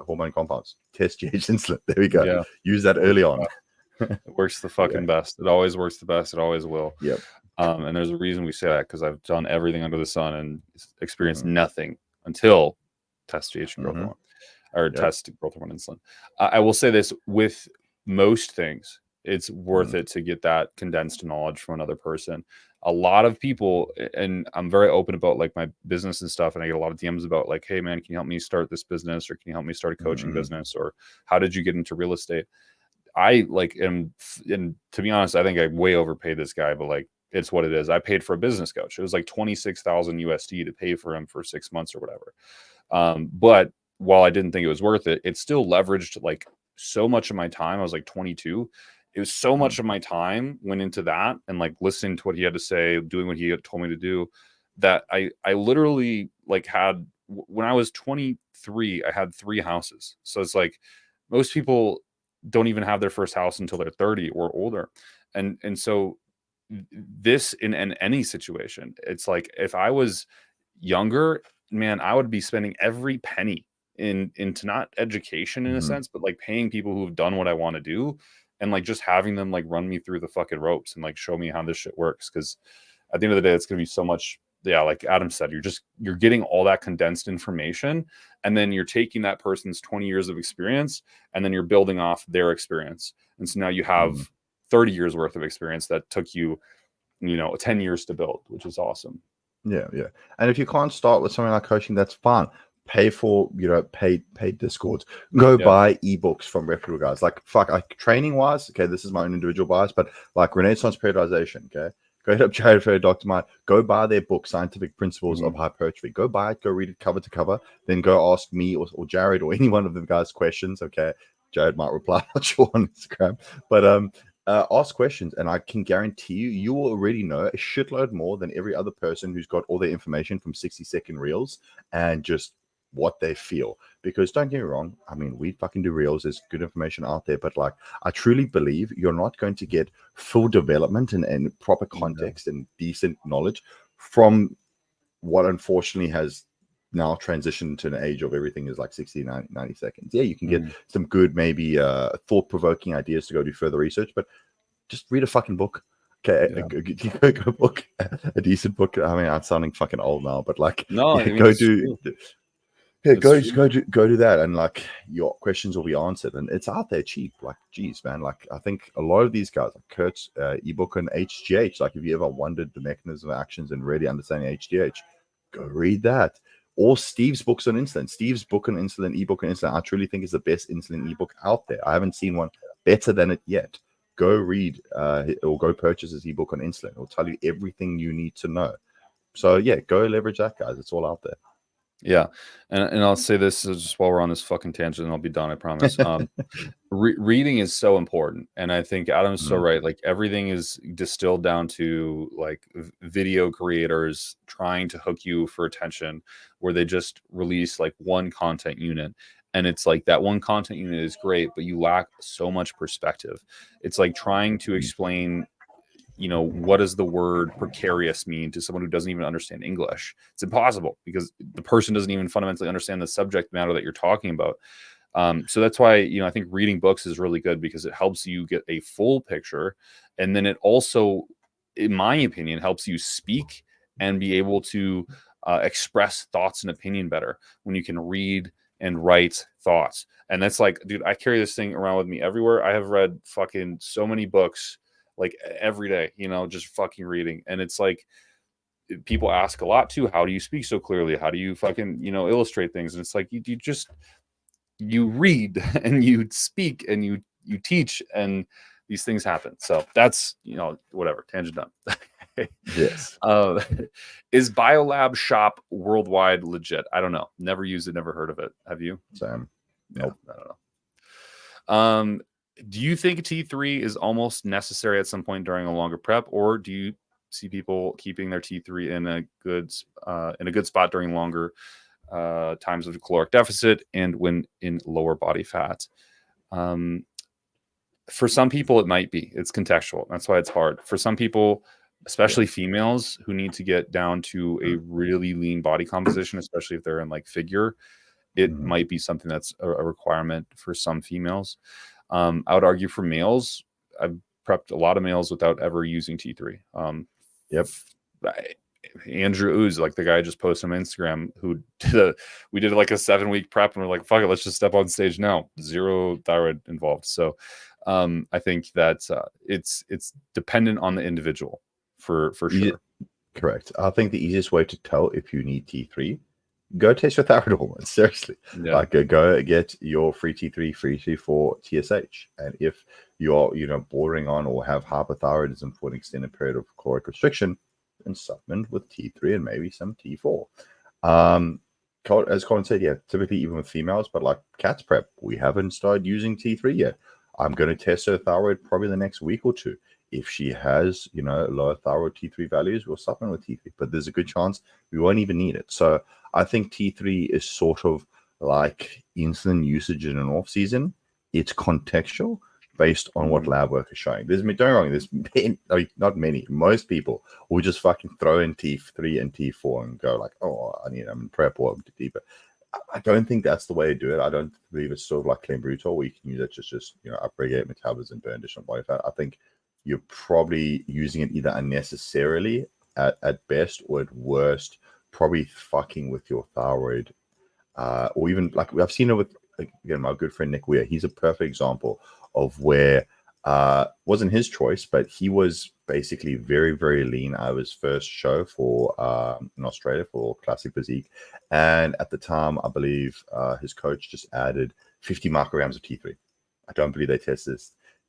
hormone compounds. Test GH insulin. There we go. Yeah. Use that early on. It works the fucking best. It always works the best. It always will. Yep. And there's a reason we say that, because I've done everything under the sun and experienced nothing until test GH growth hormone, or test growth hormone insulin. I will say this: with most things, it's worth it to get that condensed knowledge from another person. A lot of people, and I'm very open about like my business and stuff, and I get a lot of DMs about like, hey man, can you help me start this business, or can you help me start a coaching business, or how did you get into real estate? I like and to be honest, I think I way overpaid this guy, but like, it's what it is. I paid for a business coach. It was like 26,000 USD to pay for him for 6 months or whatever. But while I didn't think it was worth it, it still leveraged like so much of my time. I was like 22. It was so much of my time went into that, and like listening to what he had to say, doing what he had told me to do, that I literally like had, when I was 23, I had 3 houses. So it's like most people don't even have their first house until they're 30 or older. And so this in any situation, it's like if I was younger, man, I would be spending every penny into not education in a sense, but like paying people who've done what I want to do, and like just having them like run me through the fucking ropes and like show me how this shit works. Because at the end of the day, it's gonna be so much. Yeah, like Adam said, you're getting all that condensed information, and then you're taking that person's 20 years of experience, and then you're building off their experience. And so now you have 30 years worth of experience that took you 10 years to build, which is awesome. Yeah. And if you can't start with something like coaching, that's fine. Pay for paid discords. Go buy ebooks from reputable guys. Like training wise, okay, this is my own individual bias, but like Renaissance Periodization, okay, go hit up Jared for Dr. Mike. Go buy their book, Scientific Principles of Hypertrophy. Go buy it, go read it cover to cover, then go ask me or Jared or any one of them guys questions. Okay, Jared might reply, not sure, on Instagram, but ask questions, and I can guarantee you will already know a shitload more than every other person who's got all their information from 60-second reels and just what they feel. Because don't get me wrong, I mean, we fucking do reels, there's good information out there, but like, I truly believe you're not going to get full development and proper context and decent knowledge from what unfortunately has now transitioned to an age of everything is like 60, 90 seconds. Yeah, you can get some good, maybe thought-provoking ideas to go do further research, but just read a fucking book. Okay, go book a decent book. I mean, I'm sounding fucking old now, but like, no, I mean, go do that, and like your questions will be answered, and it's out there cheap. Like, geez, man, like I think a lot of these guys, like Kurt's ebook on HGH, like if you ever wondered the mechanism of actions and really understanding HGH, go read that. Or Steve's books on insulin. Steve's book on insulin, ebook on insulin, I truly think is the best insulin ebook out there. I haven't seen one better than it yet. Go read or go purchase his ebook on insulin. It'll tell you everything you need to know. So yeah, go leverage that, guys. It's all out there. Yeah, and I'll say this just while we're on this fucking tangent, and I'll be done, I promise. Reading is so important, and I think Adam's so right. Like everything is distilled down to like video creators trying to hook you for attention, where they just release like one content unit, and it's like that one content unit is great, but you lack so much perspective. It's like trying to explain, what does the word precarious mean to someone who doesn't even understand English? It's impossible, because the person doesn't even fundamentally understand the subject matter that you're talking about. So that's why, I think reading books is really good, because it helps you get a full picture. And then it also, in my opinion, helps you speak and be able to express thoughts and opinion better when you can read and write thoughts. And that's like, dude, I carry this thing around with me everywhere. I have read fucking so many books, like every day, just fucking reading. And it's like, people ask a lot too, how do you speak so clearly? How do you fucking, illustrate things? And it's like, you just, you read and you speak and you teach, and these things happen. So that's, whatever, tangent done. Yes. Is Biolab Shop worldwide legit? I don't know. Never used it, never heard of it. Have you? Same. Yeah, Nope. I don't know. Do you think T3 is almost necessary at some point during a longer prep, or do you see people keeping their T3 in a good spot during longer times of caloric deficit and when in lower body fat? For some people, it might be. It's contextual. That's why it's hard. For some people, especially females who need to get down to a really lean body composition, especially if they're in like figure, it might be something that's a requirement for some females. I would argue for males, I've prepped a lot of males without ever using T3. Andrew Ooze, like the guy I just posted on Instagram, who we did like a 7-week prep, and we're like, fuck it, let's just step on stage now. 0 thyroid involved. So I think that it's dependent on the individual for sure. Yeah, correct. I think the easiest way to tell if you need T3, go test your thyroid hormones. Seriously. Yeah. Like go get your free T3, free T4 TSH. And if you're, bordering on or have hypothyroidism for an extended period of caloric restriction, then supplement with T3 and maybe some T4. As Colin said, yeah, typically even with females, but like Cat's prep, we haven't started using T3 yet. I'm going to test her thyroid probably the next week or two. If she has, lower thyroid T3 values, we'll supplement with T3, but there's a good chance we won't even need it. So I think T3 is sort of like insulin usage in an off season. It's contextual based on what lab work is showing. Don't get me wrong, there's not many. Most people will just fucking throw in T3 and T4 and go like, oh, I'm in prep or I'm deeper. I don't think that's the way to do it. I don't believe it's sort of like clenbuterol where you can use it to just upregulate metabolism, burn additional body fat. I think you're probably using it either unnecessarily at best, or at worst, probably fucking with your thyroid. Or even like I've seen it with, again, my good friend Nick Weir. He's a perfect example of where wasn't his choice, but he was basically very, very lean at his first show for in Australia for Classic Physique. And at the time, I believe his coach just added 50 micrograms of T3. I don't believe they tested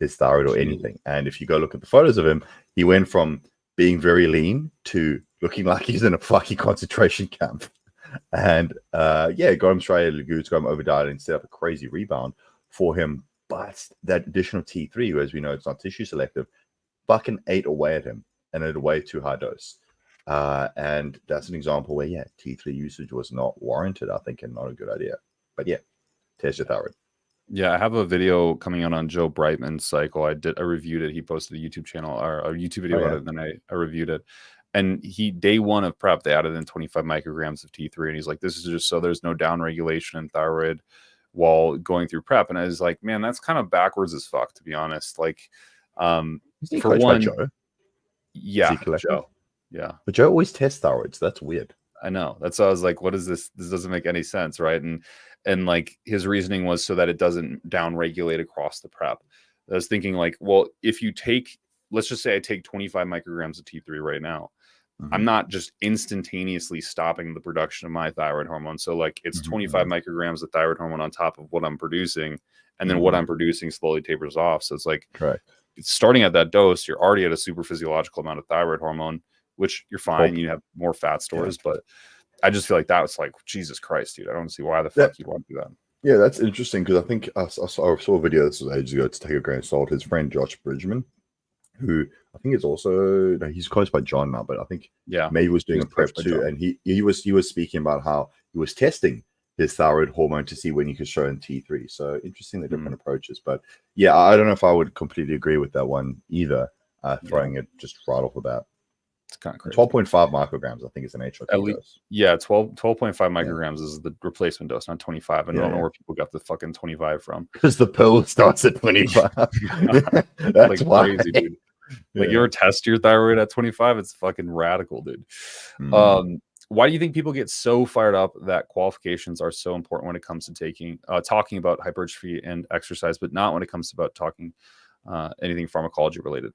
his thyroid or anything. And if you go look at the photos of him, he went from being very lean to looking like he's in a fucking concentration camp. And got him straight at Lagoons, got him over dieted and set up a crazy rebound for him. But that additional T3, as we know, it's not tissue selective, fucking ate away at him and at a way too high dose. And that's an example where, T3 usage was not warranted, I think, and not a good idea. But test your thyroid. Yeah, I have a video coming out on Joe Brightman's cycle. I reviewed it. He posted a YouTube channel or a YouTube video about it, and then I reviewed it. And day one of prep, they added in 25 micrograms of T3, and he's like, "This is just so there's no down regulation in thyroid while going through prep." And I was like, "Man, that's kind of backwards as fuck, to be honest." Like, for one, Joe? Joe, yeah, but Joe always tests thyroid, so that's weird. I know. That's why I was like, "What is this? This doesn't make any sense, right?" And like his reasoning was so that it doesn't down regulate across the prep. I was thinking like, well, if you take, let's just say I take 25 micrograms of T3 right now. I'm not just instantaneously stopping the production of my thyroid hormone. So like it's 25 micrograms of thyroid hormone on top of what I'm producing. And then what I'm producing slowly tapers off. So it's like, it's starting at that dose, you're already at a super physiological amount of thyroid hormone, which you're fine. You have more fat stores, but I just feel like that was like, Jesus Christ, dude. I don't see why the fuck you'd want to do that. Yeah, that's interesting because I think I saw a video, this was ages ago, to take a grain of salt. His friend Josh Bridgman, who I think is also, he's coached by John now, but I think maybe was doing a prep too. And he was speaking about how he was testing his thyroid hormone to see when you could show in T3. So interesting, the different approaches. But I don't know if I would completely agree with that one either, throwing it just right off the bat. It's kind of crazy. 12.5 micrograms, I think, is an HRT dose. Yeah, 12.5 micrograms is the replacement dose, not 25. I don't know where people got the fucking 25 from. Because the pill starts at 25. That's like crazy, dude. Like you ever test your thyroid at 25? It's fucking radical, dude. Why do you think people get so fired up that qualifications are so important when it comes to talking about hypertrophy and exercise, but not when it comes to about talking anything pharmacology related?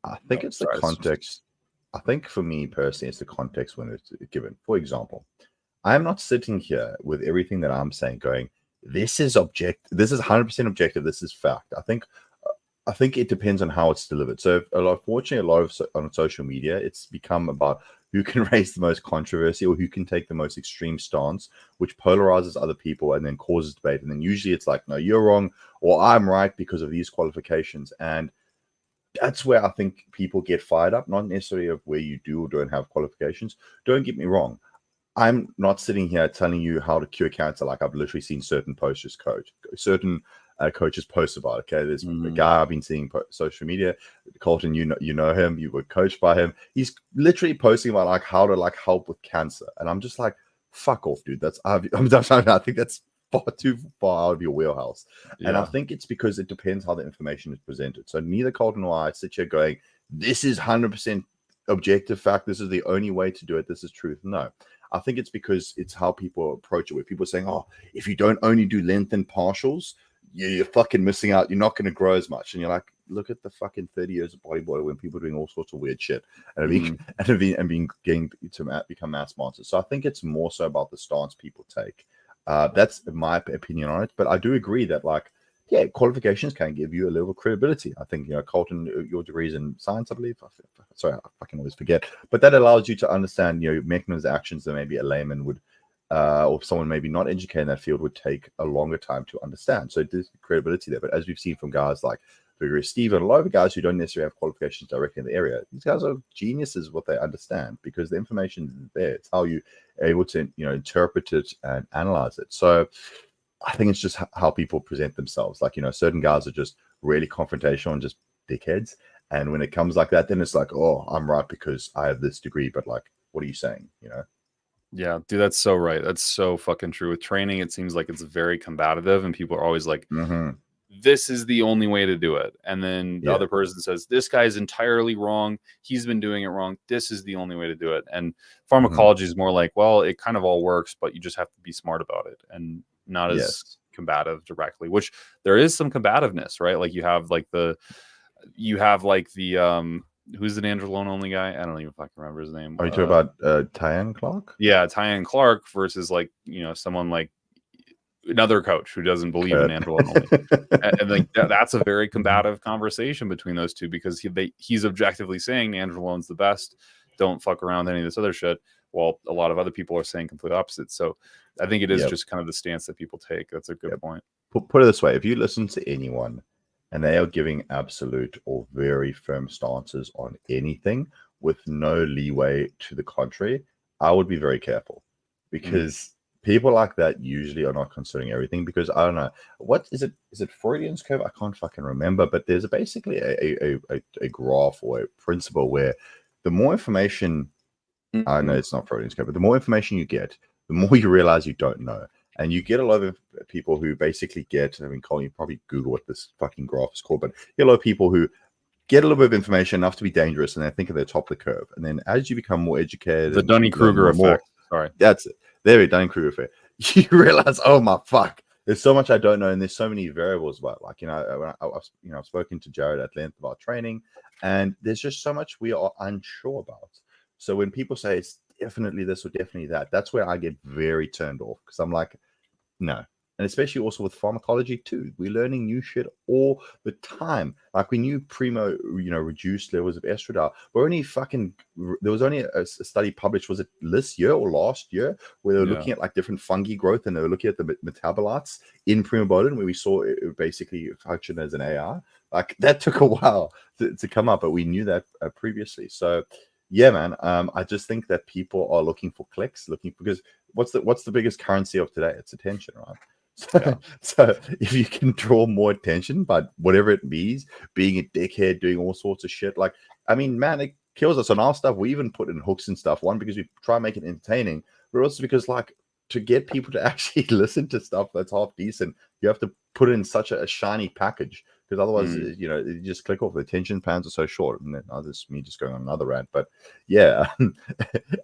I think No, it's the sorry, context. I think for me personally, it's the context when it's given. For example, I'm not sitting here with everything that I'm saying going, this is 100% objective, this is fact. I think it depends on how it's delivered. So, unfortunately, a lot of on social media, it's become about who can raise the most controversy or who can take the most extreme stance, which polarizes other people and then causes debate. And then usually it's like, no, you're wrong, or I'm right because of these qualifications. And that's where I think people get fired up, not necessarily of where you do or don't have qualifications. Don't get me wrong. I'm not sitting here telling you how to cure cancer. Like I've literally seen certain posters certain coaches post about. Okay, there's a guy I've been seeing social media, Colton. You know him. You were coached by him. He's literally posting about like how to like help with cancer, and I'm just like, fuck off, dude. I think that's far too far out of your wheelhouse. Yeah. And I think it's because it depends how the information is presented. So neither Colton nor I sit here going, this is 100% objective fact. This is the only way to do it. This is truth. No. I think it's because it's how people approach it. Where people are saying, "Oh, if you don't only do length and partials, you're fucking missing out. You're not going to grow as much." And you're like, "Look at the fucking 30 years of bodybuilding when people are doing all sorts of weird shit and being getting to become mass monsters." So I think it's more so about the stance people take. That's my opinion on it. But I do agree that yeah, qualifications can give you a level of credibility. I think, Colton, your degrees in science, I believe. Sorry, I fucking always forget. But that allows you to understand, mechanisms, actions that maybe a layman would, or someone maybe not educated in that field would take a longer time to understand. So there's credibility there. But as we've seen from guys like Vigorous Steve and a lot of guys who don't necessarily have qualifications directly in the area, these guys are geniuses what they understand because the information is there. It's how you are able to, interpret it and analyze it. So I think it's just how people present themselves. Like, certain guys are just really confrontational and just dickheads. And when it comes like that, then it's like, oh, I'm right because I have this degree. But like, what are you saying? Yeah, dude, that's so right. That's so fucking true. With training, it seems like it's very combative, and people are always like, this is the only way to do it. And then the other person says, this guy's entirely wrong. He's been doing it wrong. This is the only way to do it. And pharmacology is more like, well, it kind of all works, but you just have to be smart about it and not as combative directly, which there is some combativeness, right? Like you have the who's the Nandrolone only guy? I don't even fucking remember his name. Are you talking about Tyann Clark? Yeah, Tyann Clark versus someone like another coach who doesn't believe in Nandrolone only. And like that's a very combative conversation between those two because he's objectively saying Nandrolone's the best. Don't fuck around with any of this other shit. While a lot of other people are saying complete opposite. So I think it is just kind of the stance that people take. That's a good point. Put it this way. If you listen to anyone and they are giving absolute or very firm stances on anything with no leeway to the contrary, I would be very careful because people like that usually are not considering everything because I don't know. What is it? Is it Freudian's curve? I can't fucking remember, but there's basically a graph or a principle where the more information, I know it's not Freudian's curve, but the more information you get, the more you realize you don't know. And you get a lot of people who basically Colin, you probably Google what this fucking graph is called, but you get a lot of people who get a little bit of information enough to be dangerous and they think they're top of the curve. And then as you become more educated, the Dunning-Kruger effect. Sorry. That's it. There we go, Dunning-Kruger effect. You realize, oh my fuck, there's so much I don't know, and there's so many variables about. I've spoken to Jared at length about training, and there's just so much we are unsure about. So when people say it's definitely this or definitely that, that's where I get very turned off because I'm like, no. And especially also with pharmacology too, we're learning new shit all the time. Like we knew primo, reduced levels of estradiol. There was only a study published, was it this year or last year, where they were looking at like different fungi growth and they were looking at the metabolites in primobolan, where we saw it basically function as an AR. Like that took a while to come up, but we knew that previously. So yeah, man, I just think that people are looking for clicks, because what's the biggest currency of today? It's attention, right? So if you can draw more attention by whatever it means, being a dickhead, doing all sorts of shit, like, I mean, man, it kills us on our stuff. We even put in hooks and stuff. One, because we try and make it entertaining, but also because, like, to get people to actually listen to stuff that's half decent, you have to put in such a shiny package, because otherwise, you just click off. The attention spans are so short. And then this is me just going on another rant, but yeah,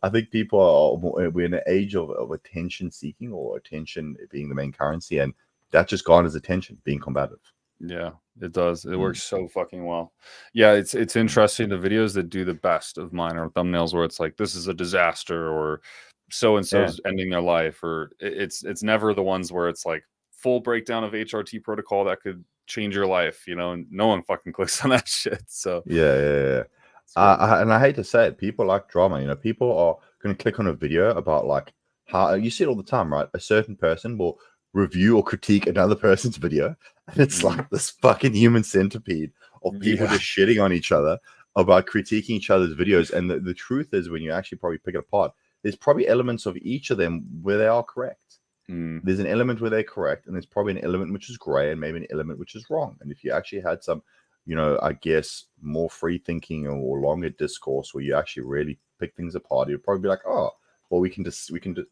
I think people we're in an age of attention seeking, or attention being the main currency, and that just garners attention, being combative. Yeah, it does. It works so fucking well. Yeah, it's interesting. The videos that do the best of mine are thumbnails where it's like, this is a disaster, or so and so's ending their life, or it's never the ones where it's like full breakdown of HRT protocol that could change your life, you know, and no one fucking clicks on that shit. So Yeah. And I hate to say it, people like drama. You know, people are going to click on a video about like how you see it all the time, right? A certain person will review or critique another person's video, and it's like this fucking human centipede of people just shitting on each other about critiquing each other's videos. And the truth is, when you actually probably pick it apart, there's probably elements of each of them where they are correct. There's an element where they're correct, and there's probably an element which is gray, and maybe an element which is wrong. And if you actually had some, you know, I guess more free thinking or longer discourse where you actually really pick things apart, you'd probably be like, oh, well, we can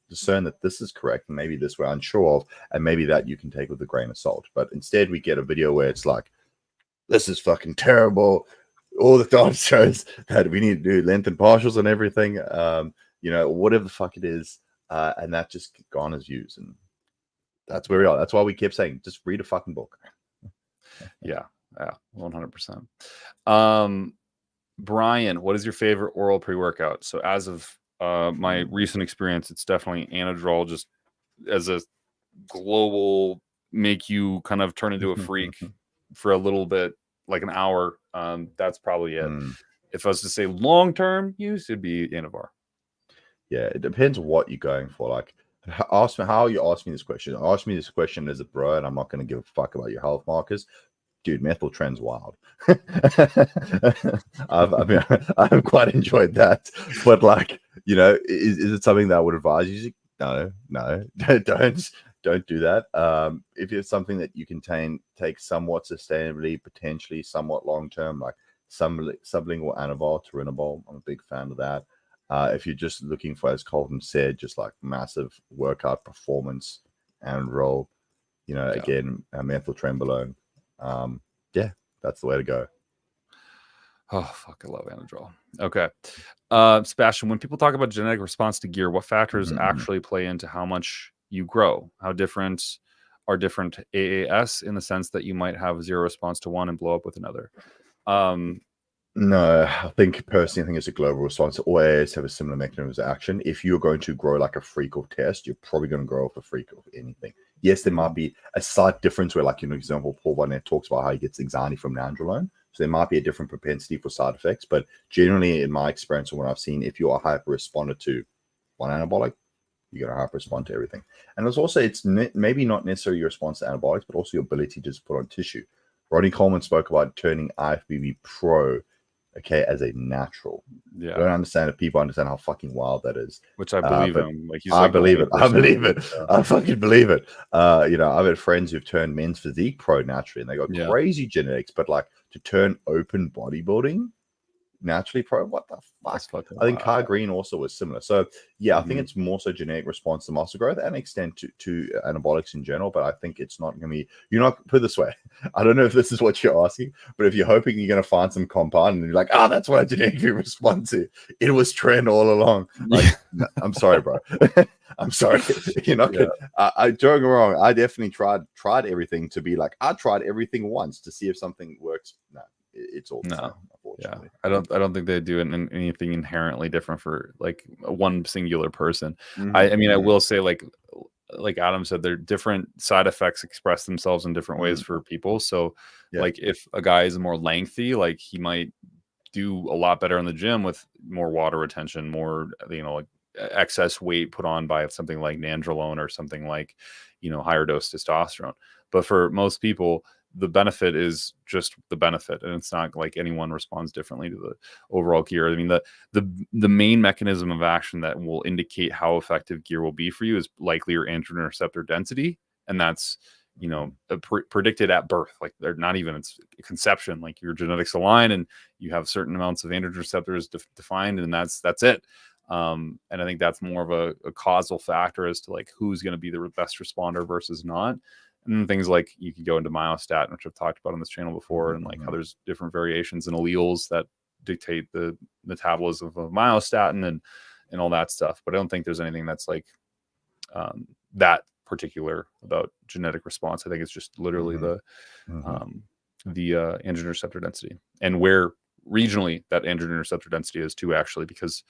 discern that this is correct, and maybe this we're unsure of, and maybe that you can take with a grain of salt. But instead, we get a video where it's like, this is fucking terrible. All the data shows that we need to do length and partials and everything, you know, whatever the fuck it is, and that just garners views, and that's where we are. That's why we kept saying, just read a fucking book. Yeah, 100%. Brian, what is your favorite oral pre-workout? So as of my recent experience, it's definitely Anadrol, just as a global make you kind of turn into a freak for a little bit, like an hour. That's probably it. If I was to say long-term use, it'd be Anavar. Yeah, it depends what you're going for. Like, ask me how you ask me this question. Ask me this question as a bro, and I'm not going to give a fuck about your health markers. Dude, methyl trend's wild. I've quite enjoyed that. But like, you know, is it something that I would advise you? No, don't do that. If it's something that you can take somewhat sustainably, potentially somewhat long term, like sublingual anabol, turinabol, I'm a big fan of that. If you're just looking for, as Colton said, just like massive workout performance and roll, you know, again, methyl trenbolone. Yeah, that's the way to go. Oh, fuck, I love Anadrol. Okay. Sebastian, when people talk about genetic response to gear, what factors actually play into how much you grow? How different are different AAS in the sense that you might have zero response to one and blow up with another? No, I think personally, it's a global response. Always have a similar mechanism of action. If you're going to grow like a freak of test, you're probably going to grow off a freak of anything. Yes, there might be a slight difference where, like, you know, example, Paul Barnett talks about how he gets anxiety from nandrolone. So there might be a different propensity for side effects. But generally, in my experience and what I've seen, if you are hyper responder to one anabolic, you're going to hyper respond to everything. And it's also, maybe not necessarily your response to antibiotics, but also your ability to just put on tissue. Rodney Coleman spoke about turning IFBB Pro, okay, as a natural. Yeah, I don't understand if people understand how fucking wild that is. Which I believe him. Like, he's I like believe it. I believe it. Yeah. I fucking believe it. You know, I've had friends who've turned men's physique pro naturally, and they got crazy genetics, but like to turn open bodybuilding naturally pro, what the fuck? I think Kai Green also was similar. So yeah, I think it's more so genetic response to muscle growth and extent to anabolics in general. But I think it's not going to be, you're not, put it this way, I don't know if this is what you're asking, but if you're hoping you're going to find some compound and you're like, oh, that's what I genetically respond to, it was trend all along. Like, no, I'm sorry, bro. I'm sorry. You're not gonna, I don't get me wrong. I definitely tried everything to be like, I tried everything once to see if something works. No, it's all the same, unfortunately. I don't think they do anything inherently different for like one singular person. I mean, I will say, like Adam said, there are different side effects express themselves in different ways for people. So like if a guy is more lengthy, like he might do a lot better in the gym with more water retention, more, you know, like excess weight put on by something like nandrolone or something like, you know, higher dose testosterone. But for most people, the benefit is just the benefit, and it's not like anyone responds differently to the overall gear. I mean, the main mechanism of action that will indicate how effective gear will be for you is likely your androgen receptor density, and that's, you know, predicted at birth. Like, they're not even, it's conception. Like, your genetics align, and you have certain amounts of androgen receptors defined, and that's it. And I think that's more of a causal factor as to like who's going to be the best responder versus not. And then things like, you could go into myostatin, which I've talked about on this channel before, and like how there's different variations in alleles that dictate the metabolism of myostatin and all that stuff. But I don't think there's anything that's like that particular about genetic response. I think it's just literally the androgen receptor density, and where regionally that androgen receptor density is too, actually, because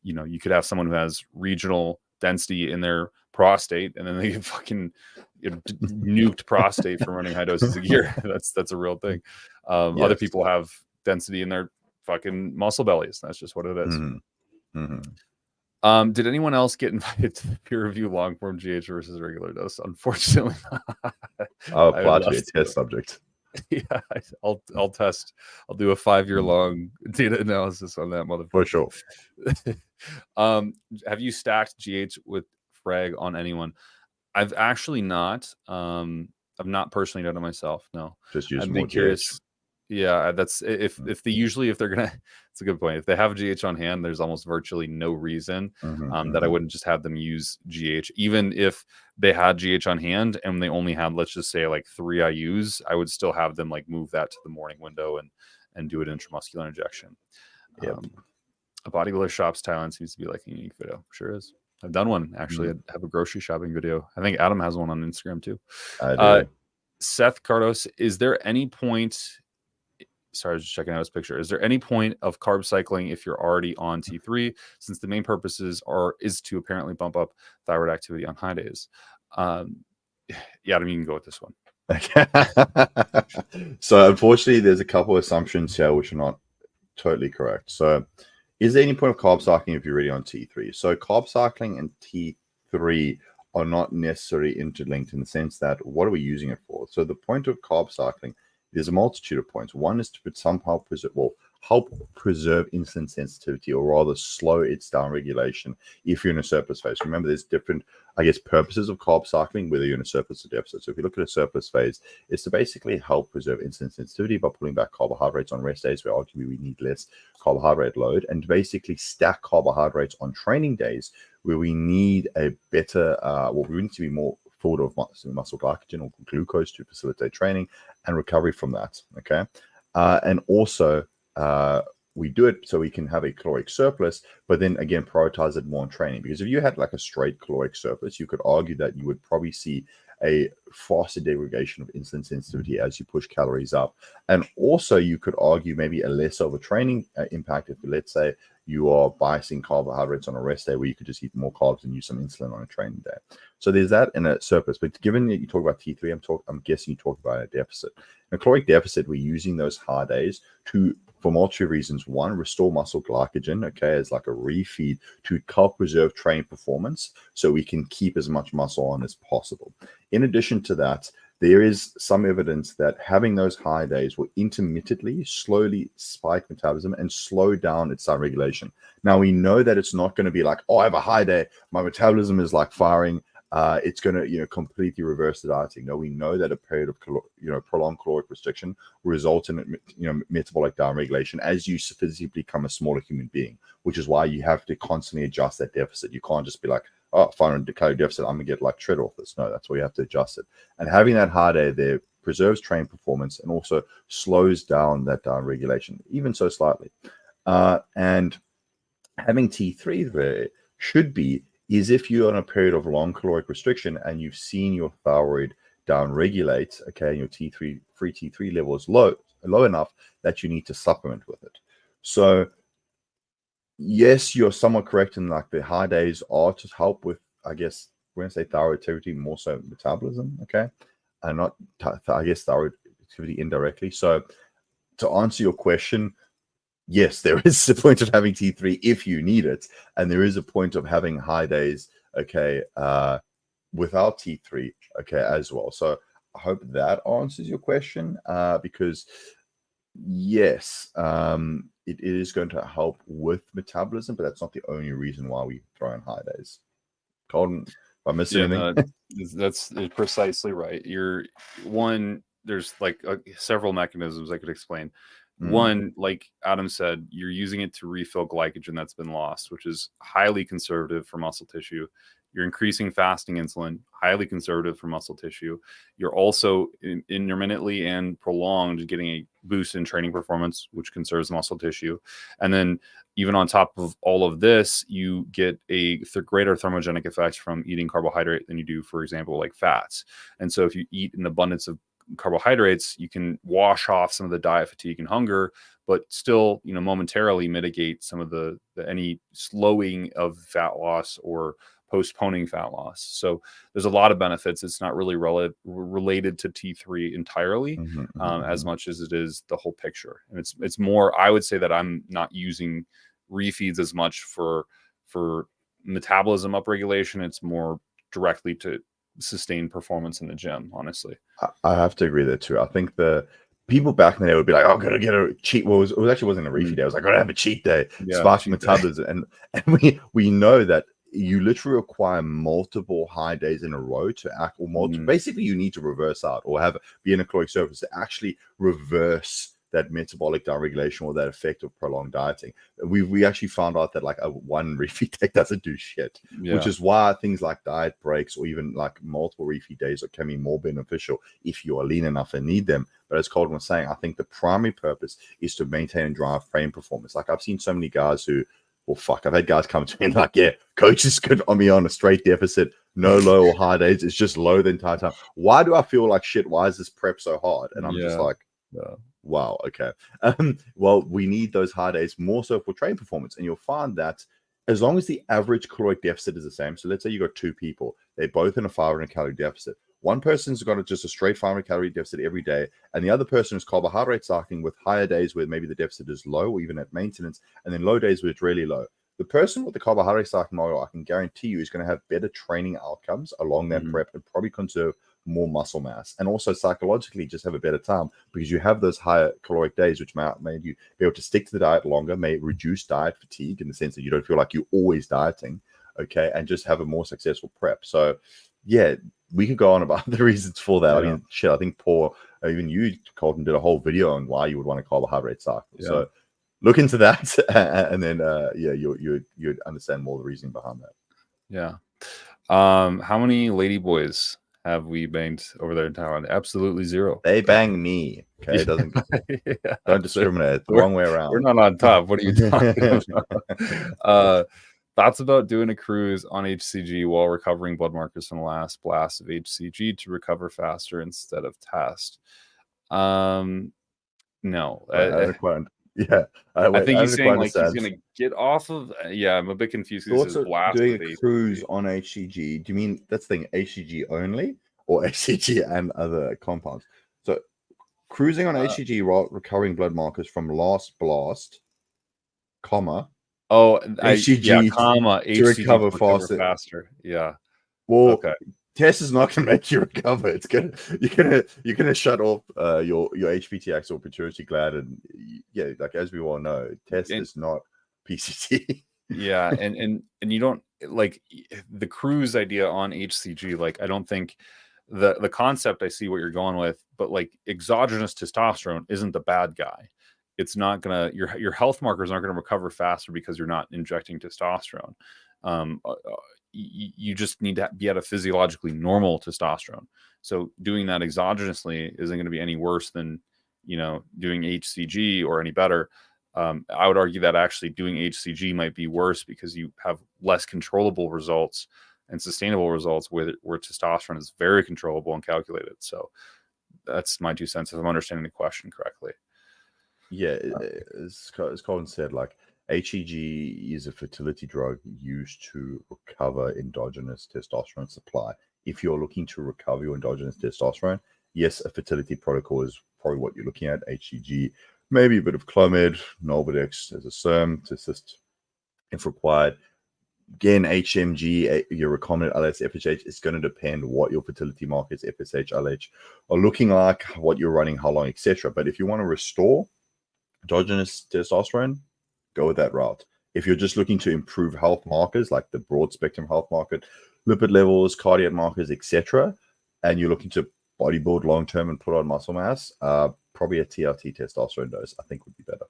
you could have someone who has regional density in their prostate, and then they get fucking nuked prostate from running high doses a year. That's a real thing. Other people have density in their fucking muscle bellies. That's just what it is. Did anyone else get invited to the peer review long form GH versus regular dose? Unfortunately not. I'll apply to be a test subject. Yeah, I'll test. I'll do a 5-year long data analysis on that motherfucker for sure. Have you stacked GH with frag on anyone? I've actually not. I've not personally done it myself. No, just use I'd more be curious. GH. Yeah, that's if they're gonna. It's a good point. If they have GH on hand, there's almost virtually no reason that I wouldn't just have them use GH. Even if they had GH on hand and they only had, let's just say, like 3 IUs, I would still have them like move that to the morning window and do an intramuscular injection. Yep. A bodybuilder shops Thailand seems to be like a unique video. Sure is. I've done one actually. I have a grocery shopping video. I think Adam has one on Instagram too. I do. Seth Cardos, is there any point? Sorry, I was just checking out his picture. Is there any point of carb cycling if you're already on T3, since the main purposes is to apparently bump up thyroid activity on high days? Yeah, Adam, you can go with this one. Okay. So unfortunately, there's a couple of assumptions here which are not totally correct. So is there any point of carb cycling if you're already on T3? So carb cycling and T3 are not necessarily interlinked in the sense that what are we using it for? So the point of carb cycling, there's a multitude of points. One is to somehow help preserve insulin sensitivity, or rather slow its down regulation if you're in a surplus phase. Remember, there's different, purposes of carb cycling, whether you're in a surplus or deficit. So if you look at a surplus phase, it's to basically help preserve insulin sensitivity by pulling back carbohydrates on rest days where arguably we need less carbohydrate load, and basically stack carbohydrates on training days where we need a better, we need to be more full of muscle glycogen or glucose to facilitate training and recovery from that. Okay. And also, we do it so we can have a caloric surplus, but then again, prioritize it more on training. Because if you had like a straight caloric surplus, you could argue that you would probably see a faster degradation of insulin sensitivity as you push calories up. And also you could argue maybe a less of a training impact if, let's say, you are biasing carbohydrates on a rest day where you could just eat more carbs and use some insulin on a training day. So there's that in a surplus. But given that you talk about T3, I'm guessing you talk about a deficit. In a caloric deficit, we're using those hard days for multiple reasons. One, restore muscle glycogen, as like a refeed to help preserve training performance so we can keep as much muscle on as possible. In addition to that, there is some evidence that having those high days will intermittently slowly spike metabolism and slow down its regulation. Now, we know that it's not going to be like, oh, I have a high day, my metabolism is like firing. It's going to, completely reverse the dieting. No, we know that a period of, prolonged caloric restriction will result in, metabolic downregulation as you physically become a smaller human being, which is why you have to constantly adjust that deficit. You can't just be like, oh, 500 calorie deficit, I'm going to get like shred off this. No, that's why you have to adjust it. And having that hard day there preserves training performance and also slows down that downregulation, even so slightly. And having T3 there should be is if you're on a period of long caloric restriction and you've seen your thyroid downregulate, and your free T3 level is low enough that you need to supplement with it. So yes, you're somewhat correct in like the high days are to help with, we're going to say thyroid activity, more so metabolism, and not, thyroid activity indirectly. So to answer your question, yes, there is a point of having T3 if you need it, and there is a point of having high days, without T3, as well. So I hope that answers your question, because yes, it is going to help with metabolism, but that's not the only reason why we throw in high days. Colin, if I missed anything? That's precisely right. There's like several mechanisms I could explain. One, like Adam said, you're using it to refill glycogen that's been lost, which is highly conservative for muscle tissue. You're increasing fasting insulin, highly conservative for muscle tissue. You're also intermittently and prolonged getting a boost in training performance, which conserves muscle tissue. And then even on top of all of this, you get a greater thermogenic effect from eating carbohydrate than you do, for example, like fats. And so if you eat an abundance of carbohydrates, you can wash off some of the diet fatigue and hunger, but still, momentarily mitigate some of the any slowing of fat loss or postponing fat loss. So there's a lot of benefits. It's not really related to T3 entirely, as much as it is the whole picture. And it's more, I would say that I'm not using refeeds as much for metabolism upregulation. It's more directly to sustain performance in the gym, honestly. I have to agree there too. I think the people back in the day would be like, "Oh, I'm gonna get a cheat." Well, it actually wasn't a refeed day. I was like, "Gotta have a cheat day, spark metabolism." And we know that you literally require multiple high days in a row to act, or multiple. Basically, you need to reverse out or be in a caloric surplus to actually reverse that metabolic downregulation or that effect of prolonged dieting. We actually found out that like a one refeed day doesn't do shit, which is why things like diet breaks or even like multiple refeed days can be more beneficial if you are lean enough and need them. But as Colton was saying, I think the primary purpose is to maintain and drive frame performance. Like I've seen so many guys who, well, fuck, I've had guys come to me and like, yeah, coach is good on me on a straight deficit, no low or high days. It's just low the entire time. Why do I feel like shit? Why is this prep so hard? And I'm just like, wow, okay. Well, we need those high days more so for training performance. And you'll find that as long as the average caloric deficit is the same, so let's say you got two people, they're both in a 500 calorie deficit. One person's got just a straight 500 calorie deficit every day, and the other person is carbohydrate cycling with higher days where maybe the deficit is low or even at maintenance, and then low days where it's really low. The person with the carbohydrate cycling model, I can guarantee you, is going to have better training outcomes along that prep and probably conserve more muscle mass, and also psychologically just have a better time because you have those higher caloric days, which made you be able to stick to the diet longer, may reduce diet fatigue in the sense that you don't feel like you're always dieting, okay, and just have a more successful prep. So yeah, we could go on about the reasons for that. I mean, shit, I think Paul, even you, Colton, did a whole video on why you would want a carbohydrate cycle. So look into that, and then you'd understand more of the reasoning behind that. How many lady boys have we banged over there in Thailand? Absolutely zero. They bang me. Okay, don't discriminate. The wrong way around. We're not on top. What are you talking about? Thoughts about doing a cruise on HCG while recovering blood markers from the last blast of HCG to recover faster instead of test? No. I think he's saying like he's going to get off of. I'm a bit confused. Thoughts of doing a cruise on HCG? Do you mean that's the thing, HCG only or HCG and other compounds? So cruising on HCG while recovering blood markers from last blast, comma. HCG, to recover faster. Yeah. Well, test is not going to make you recover. It's you're gonna shut off your HPTX or pituitary gland, and like as we all know, test is not PCT. and you don't like the cruise idea on HCG. Like I don't think the concept, I see what you're going with, but like exogenous testosterone isn't the bad guy. It's not gonna your health markers aren't gonna recover faster because you're not injecting testosterone. You just need to be at a physiologically normal testosterone. So doing that exogenously isn't going to be any worse than doing HCG or any better. I would argue that actually doing HCG might be worse because you have less controllable results and sustainable results where testosterone is very controllable and calculated. So that's my 2 cents if I'm understanding the question correctly. Yeah, as Colin said, like HGH is a fertility drug used to recover endogenous testosterone supply. If you're looking to recover your endogenous testosterone, yes, a fertility protocol is probably what you're looking at. HGH, maybe a bit of Clomid, Nolvadex as a SERM to assist if required. Again, HMG, your recombinant LH, FSH, it's going to depend what your fertility markers, FSH, LH, are looking like, what you're running, how long, etc. But if you want to restore endogenous testosterone, go with that route. If you're just looking to improve health markers like the broad spectrum health marker, lipid levels, cardiac markers, etc., and you're looking to bodybuild long term and put on muscle mass, probably a TRT testosterone dose I think would be better.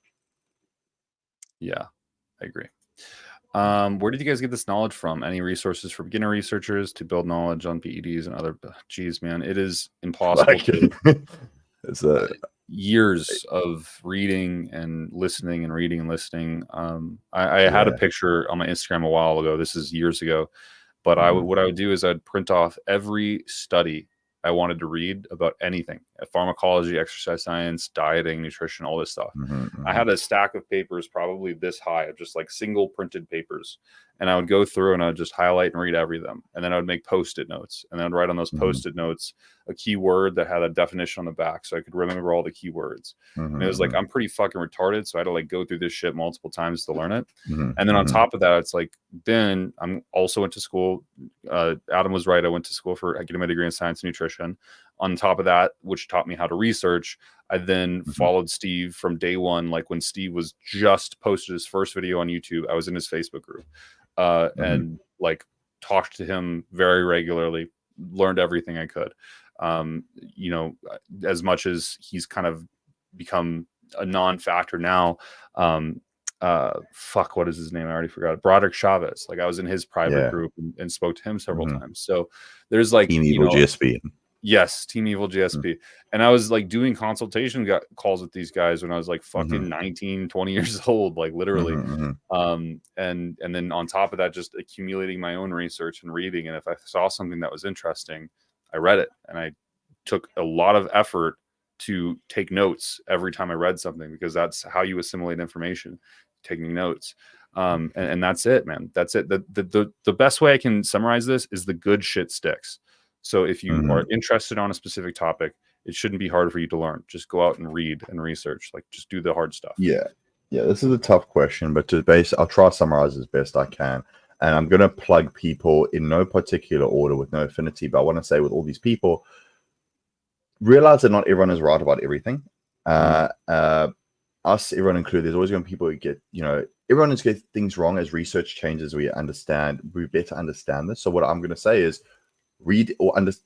Yeah, I agree. Where did you guys get this knowledge from? Any resources for beginner researchers to build knowledge on PEDs and other? Geez, man, it is impossible Like, to. it's a Years of reading and listening and reading and listening. I had a yeah. picture on my Instagram a while ago. This is years ago, but Mhm, what I would do is I'd print off every study I wanted to read about anything: pharmacology, exercise science, dieting, nutrition, all this stuff. mhm, I mhm, had a stack of papers probably this high of just like single printed papers. And I would go through and I'd just highlight and read every them. And then I would make post-it notes. And then I'd write on those mhm, post-it notes a keyword that had a definition on the back so I could remember all the keywords. mhm, And it was like, mhm, I'm pretty fucking retarded. So I had to like go through this shit multiple times to learn it. mhm, And then on mhm, top of that, it's like, then I'm also went to school. Adam was right. I went to school for getting my degree in science and nutrition. On top of that, which taught me how to research, I then mhm, followed Steve from day one. Like when Steve was just posted his first video on YouTube, I was in his Facebook group mhm. and like talked to him very regularly, learned everything I could. You know, as much as he's kind of become a non-factor now. Fuck, what is his name? I already forgot. Broderick Chavez. Like I was in his private Yeah. group and spoke to him several Mhm. times. So there's like, Team you Evil know, GSP. yes, Team Evil Mhm, GSP. And I was like doing consultation calls with these guys when I was like mhm, fucking 19, 20 years old, like literally. mhm, mhm. And then on top of that, just accumulating my own research and reading. And if I saw something that was interesting, I read it. And I took a lot of effort to take notes every time I read something because that's how you assimilate information, taking notes. And that's it, man. That's it. The best way I can summarize this is the good shit sticks. So if you are Mhm. interested on a specific topic, it shouldn't be hard for you to learn. Just go out and read and research. Like just do the hard stuff. Yeah. Yeah, this is a tough question, but I'll try to summarize as best I can. And I'm going to plug people in no particular order with no affinity, but I want to say with all these people, realize that not everyone is right about everything. Mhm. Us, everyone included, there's always going to be people who get, everyone is getting things wrong as research changes. We better understand this. So what I'm going to say is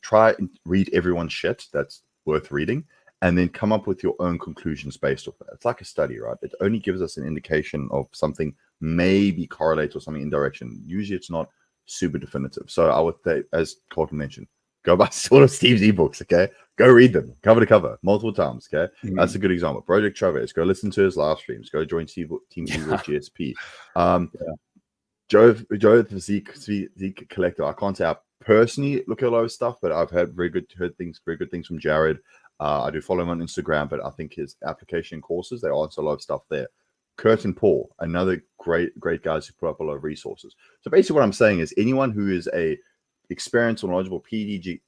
try and read everyone's shit that's worth reading, and then come up with your own conclusions based off that. It's like a study, right? It only gives us an indication of something maybe correlates or something in direction. Usually it's not super definitive. So I would say, as Colton mentioned, go buy all of Steve's ebooks, okay? Go read them cover to cover multiple times, okay? That's a Mhm. good example. Project Chavez, go listen to his live streams. Go join Team Evil Yeah. GSP. Um, Yeah. Joe the Zeke Collector. I can't say I personally look at a lot of stuff, but I've heard very good things from Jared. I do follow him on Instagram, but I think his application courses, they answer a lot of stuff there. Kurt and Paul, another great guys who put up a lot of resources. So basically what I'm saying is anyone who is a experienced or knowledgeable PD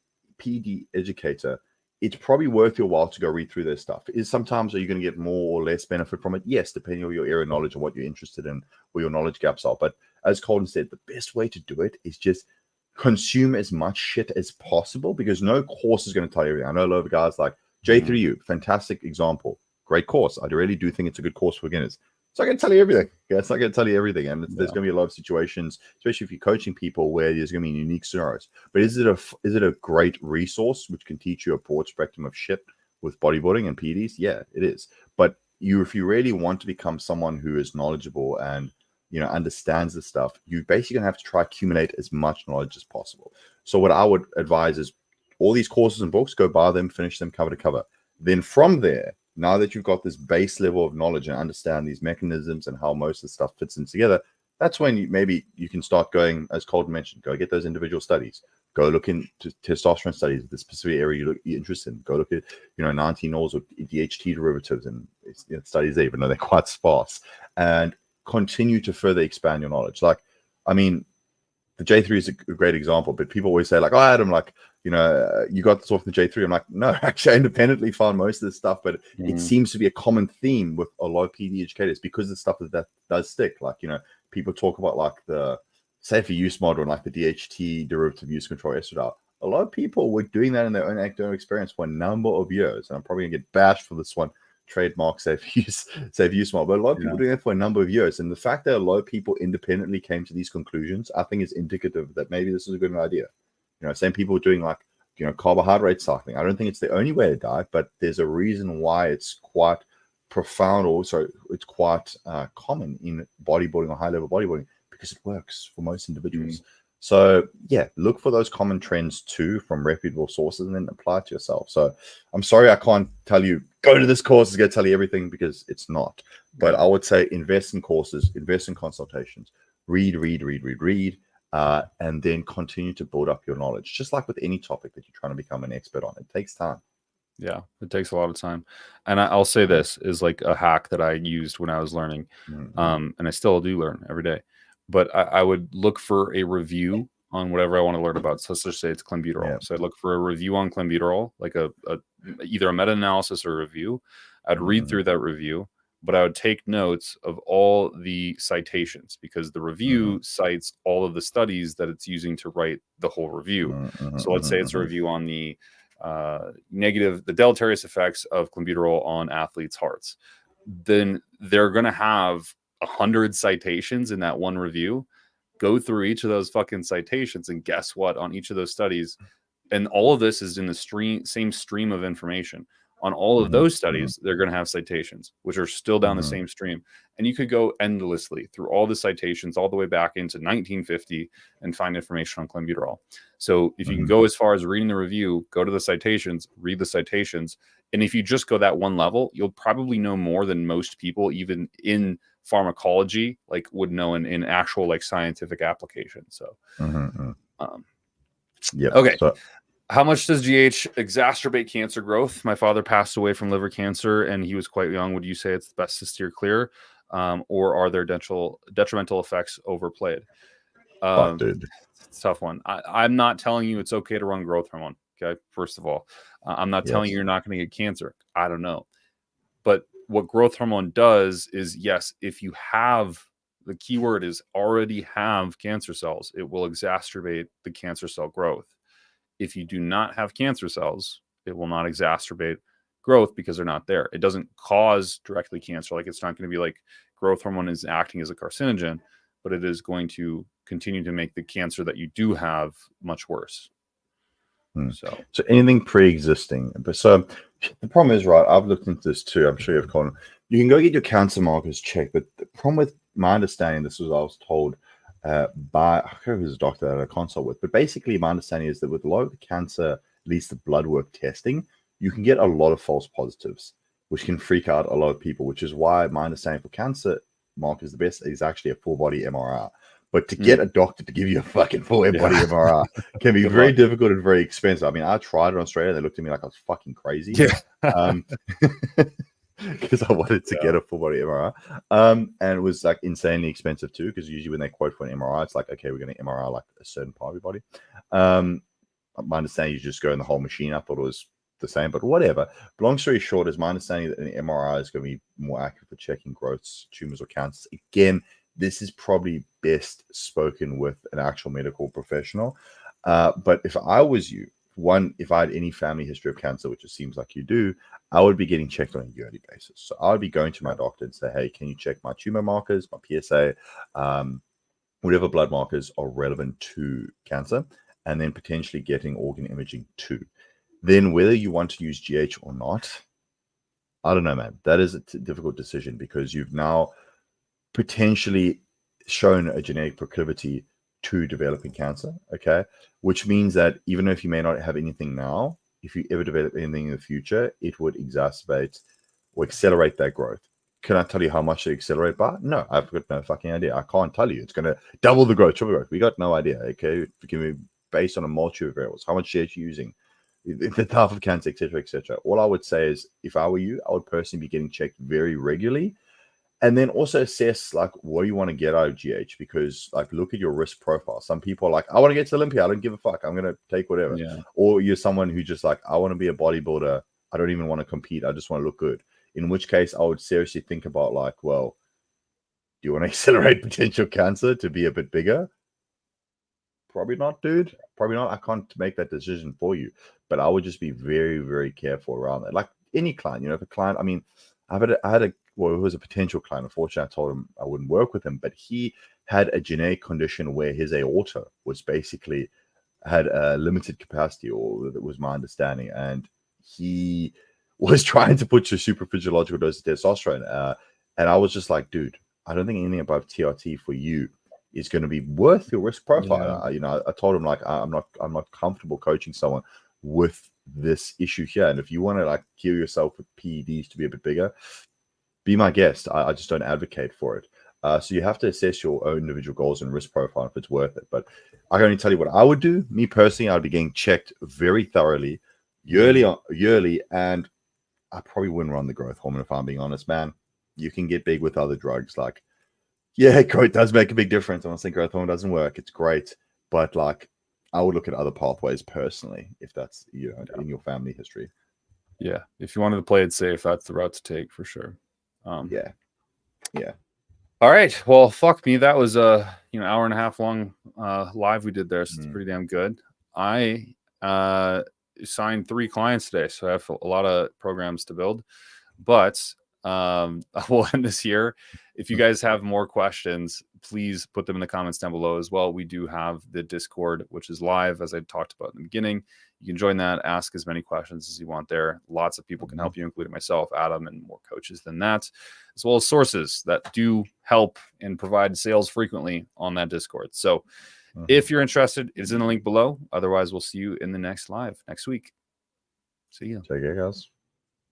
educator, it's probably worth your while to go read through their stuff. Sometimes are you going to get more or less benefit from it? Yes, depending on your area of knowledge and what you're interested in, where your knowledge gaps are. But as Colton said, the best way to do it is just consume as much shit as possible because no course is going to tell you everything. I know a lot of guys like Mhm. J3U, fantastic example, great course. I really do think it's a good course for beginners. It's not going to tell you everything. Yeah, it's not going to tell you everything. And there's Yeah. going to be a lot of situations, especially if you're coaching people, where there's going to be unique scenarios. But is it a great resource which can teach you a broad spectrum of shit with bodybuilding and PDs? Yeah, it is. But if you really want to become someone who is knowledgeable and understands the stuff, you basically gonna have to try accumulate as much knowledge as possible. So what I would advise is all these courses and books, go buy them, finish them cover to cover. Then from there, now that you've got this base level of knowledge and understand these mechanisms and how most of the stuff fits in together, that's when maybe you can start going, as Colton mentioned, go get those individual studies. Go look into testosterone studies, the specific area you're interested in. Go look at 19-ols or DHT derivatives and studies there, even though they're quite sparse. And continue to further expand your knowledge. Like, I mean, the J3 is a great example, but people always say, like, oh, Adam, like, you got this off the J3. I'm like, no, actually, I independently found most of this stuff, but it Mhm. seems to be a common theme with a lot of PD educators because the stuff that does stick. Like, people talk about like the safer use model and like the DHT derivative use control estradiol. A lot of people were doing that in their own anecdotal experience for a number of years. And I'm probably gonna get bashed for this one, trademark safe use model. But a lot of people Yeah. doing it for a number of years. And the fact that a lot of people independently came to these conclusions, I think is indicative that maybe this is a good idea. Same people doing like, carbohydrate cycling. I don't think it's the only way to diet, but there's a reason why it's quite profound. Also, it's quite common in bodybuilding or high level bodybuilding. because it works for most individuals. So yeah, look for those common trends too from reputable sources and then apply it to yourself. So I'm sorry I can't tell you go to this course is going to tell you everything, because it's not. But I would say invest in courses, invest in consultations, read, and then continue to build up your knowledge. Just like with any topic that you're trying to become an expert on, it takes time. Yeah, it takes a lot of time. And I'll say this is like a hack that I used when I was learning, and I still do learn every day. But I would look for a review on whatever I want to learn about. So let's just say it's clenbuterol. Yeah. So I'd look for a review on clenbuterol, like either a meta-analysis or a review. I'd read through that review, but I would take notes of all the citations, because the review cites all of the studies that it's using to write the whole review. So let's say it's a review on the the deleterious effects of clenbuterol on athletes' hearts. Then they're going to have 100 citations in that one review. Go through each of those fucking citations, and guess what? On each of those studies, and all of this is in the same stream of information. On all of those studies, they're going to have citations, which are still down the same stream. And you could go endlessly through all the citations all the way back into 1950 and find information on clenbuterol. So if you can go as far as reading the review, go to the citations, read the citations. And if you just go that one level, you'll probably know more than most people, even in pharmacology, like would know in actual like scientific application. So, yeah. Okay. So, how much does GH exacerbate cancer growth? My father passed away from liver cancer and he was quite young. Would you say it's best to steer clear? Or are there detrimental effects overplayed? dude. It's a tough one. I'm not telling you it's okay to run growth hormone. Okay. First of all, I'm not telling you you're not going to get cancer. I don't know. But what growth hormone does is, yes, if you have, the key word is already have cancer cells, it will exacerbate the cancer cell growth. If you do not have cancer cells, it will not exacerbate growth because they're not there. It doesn't cause directly cancer. Like it's not going to be like growth hormone is acting as a carcinogen, but it is going to continue to make the cancer that you do have much worse. So anything pre-existing. But so the problem is, right, I've looked into this too. I'm sure you've gone. You can go get your cancer markers checked, but the problem with my understanding, this was I was told by, I can't remember who's a doctor that I consult with, but basically my understanding is that with a lot of the cancer, at least the blood work testing, you can get a lot of false positives, which can freak out a lot of people, which is why my understanding for cancer markers, the best is actually a full body MRI. But to get a doctor to give you a fucking full body MRI can be very difficult and very expensive. I mean, I tried it in Australia. They looked at me like I was fucking crazy. Because I wanted to get a full body MRI. And it was like insanely expensive too, because usually when they quote for an MRI, it's like, okay, we're going to MRI like a certain part of your body. My understanding, you just go in the whole machine. I thought it was the same, but whatever. But long story short, is my understanding that an MRI is going to be more accurate for checking growths, tumors, or cancers. Again, this is probably best spoken with an actual medical professional. But if I was you, if I had any family history of cancer, which it seems like you do, I would be getting checked on a yearly basis. So I would be going to my doctor and say, hey, can you check my tumor markers, my PSA, whatever blood markers are relevant to cancer, and then potentially getting organ imaging too. Then whether you want to use GH or not, I don't know, man. That is a difficult decision, because you've now potentially shown a genetic proclivity to developing cancer, okay? Which means that even if you may not have anything now, if you ever develop anything in the future, it would exacerbate or accelerate that growth. Can I tell you how much they accelerate by? No, I've got no fucking idea. I can't tell you. It's going to double the growth, triple growth. We got no idea, okay? It can be based on a multitude of variables. How much shit you're using, the type of cancer, etc., etc. All I would say is, if I were you, I would personally be getting checked very regularly. And then also assess, like, what do you want to get out of GH? Because, like, look at your risk profile. Some people are like, I want to get to Olympia. I don't give a fuck. I'm going to take whatever. Yeah. Or you're someone who just like, I want to be a bodybuilder. I don't even want to compete. I just want to look good. In which case, I would seriously think about, like, well, do you want to accelerate potential cancer to be a bit bigger? Probably not, dude. Probably not. I can't make that decision for you. But I would just be very, very careful around that. Like any client, you know, if a client, I mean, I had a well, it was a potential client. Unfortunately, I told him I wouldn't work with him, but he had a genetic condition where his aorta was basically had a limited capacity, or that was my understanding. And he was trying to put your super physiological dose of testosterone. And I was just like, dude, I don't think anything above TRT for you is going to be worth your risk profile. Yeah. You know, I told him like I'm not comfortable coaching someone with this issue here, and if you want to like kill yourself with PEDs to be a bit bigger, be my guest. I just don't advocate for it. So you have to assess your own individual goals and risk profile if it's worth it. But I can only tell you what I would do. Me personally, I'd be getting checked very thoroughly, yearly, and I probably wouldn't run the growth hormone if I'm being honest, man. You can get big with other drugs. Like, yeah, it does make a big difference. I'm not saying growth hormone doesn't work. It's great. But like, I would look at other pathways personally if that's, you know, in your family history. Yeah. If you wanted to play it safe, that's the route to take for sure. Yeah. All right. Well, fuck me. That was a hour and a half long live we did there. So it's pretty damn good. I signed 3 clients today, so I have a lot of programs to build. But we'll end this here. If you guys have more questions, please put them in the comments down below as well. We do have the Discord, which is live, as I talked about in the beginning. You can join that, ask as many questions as you want there. Lots of people can help you, including myself, Adam, and more coaches than that, as well as sources that do help and provide sales frequently on that Discord. So if you're interested, it's in the link below. Otherwise, we'll see you in the next live next week. See you. Take care, guys.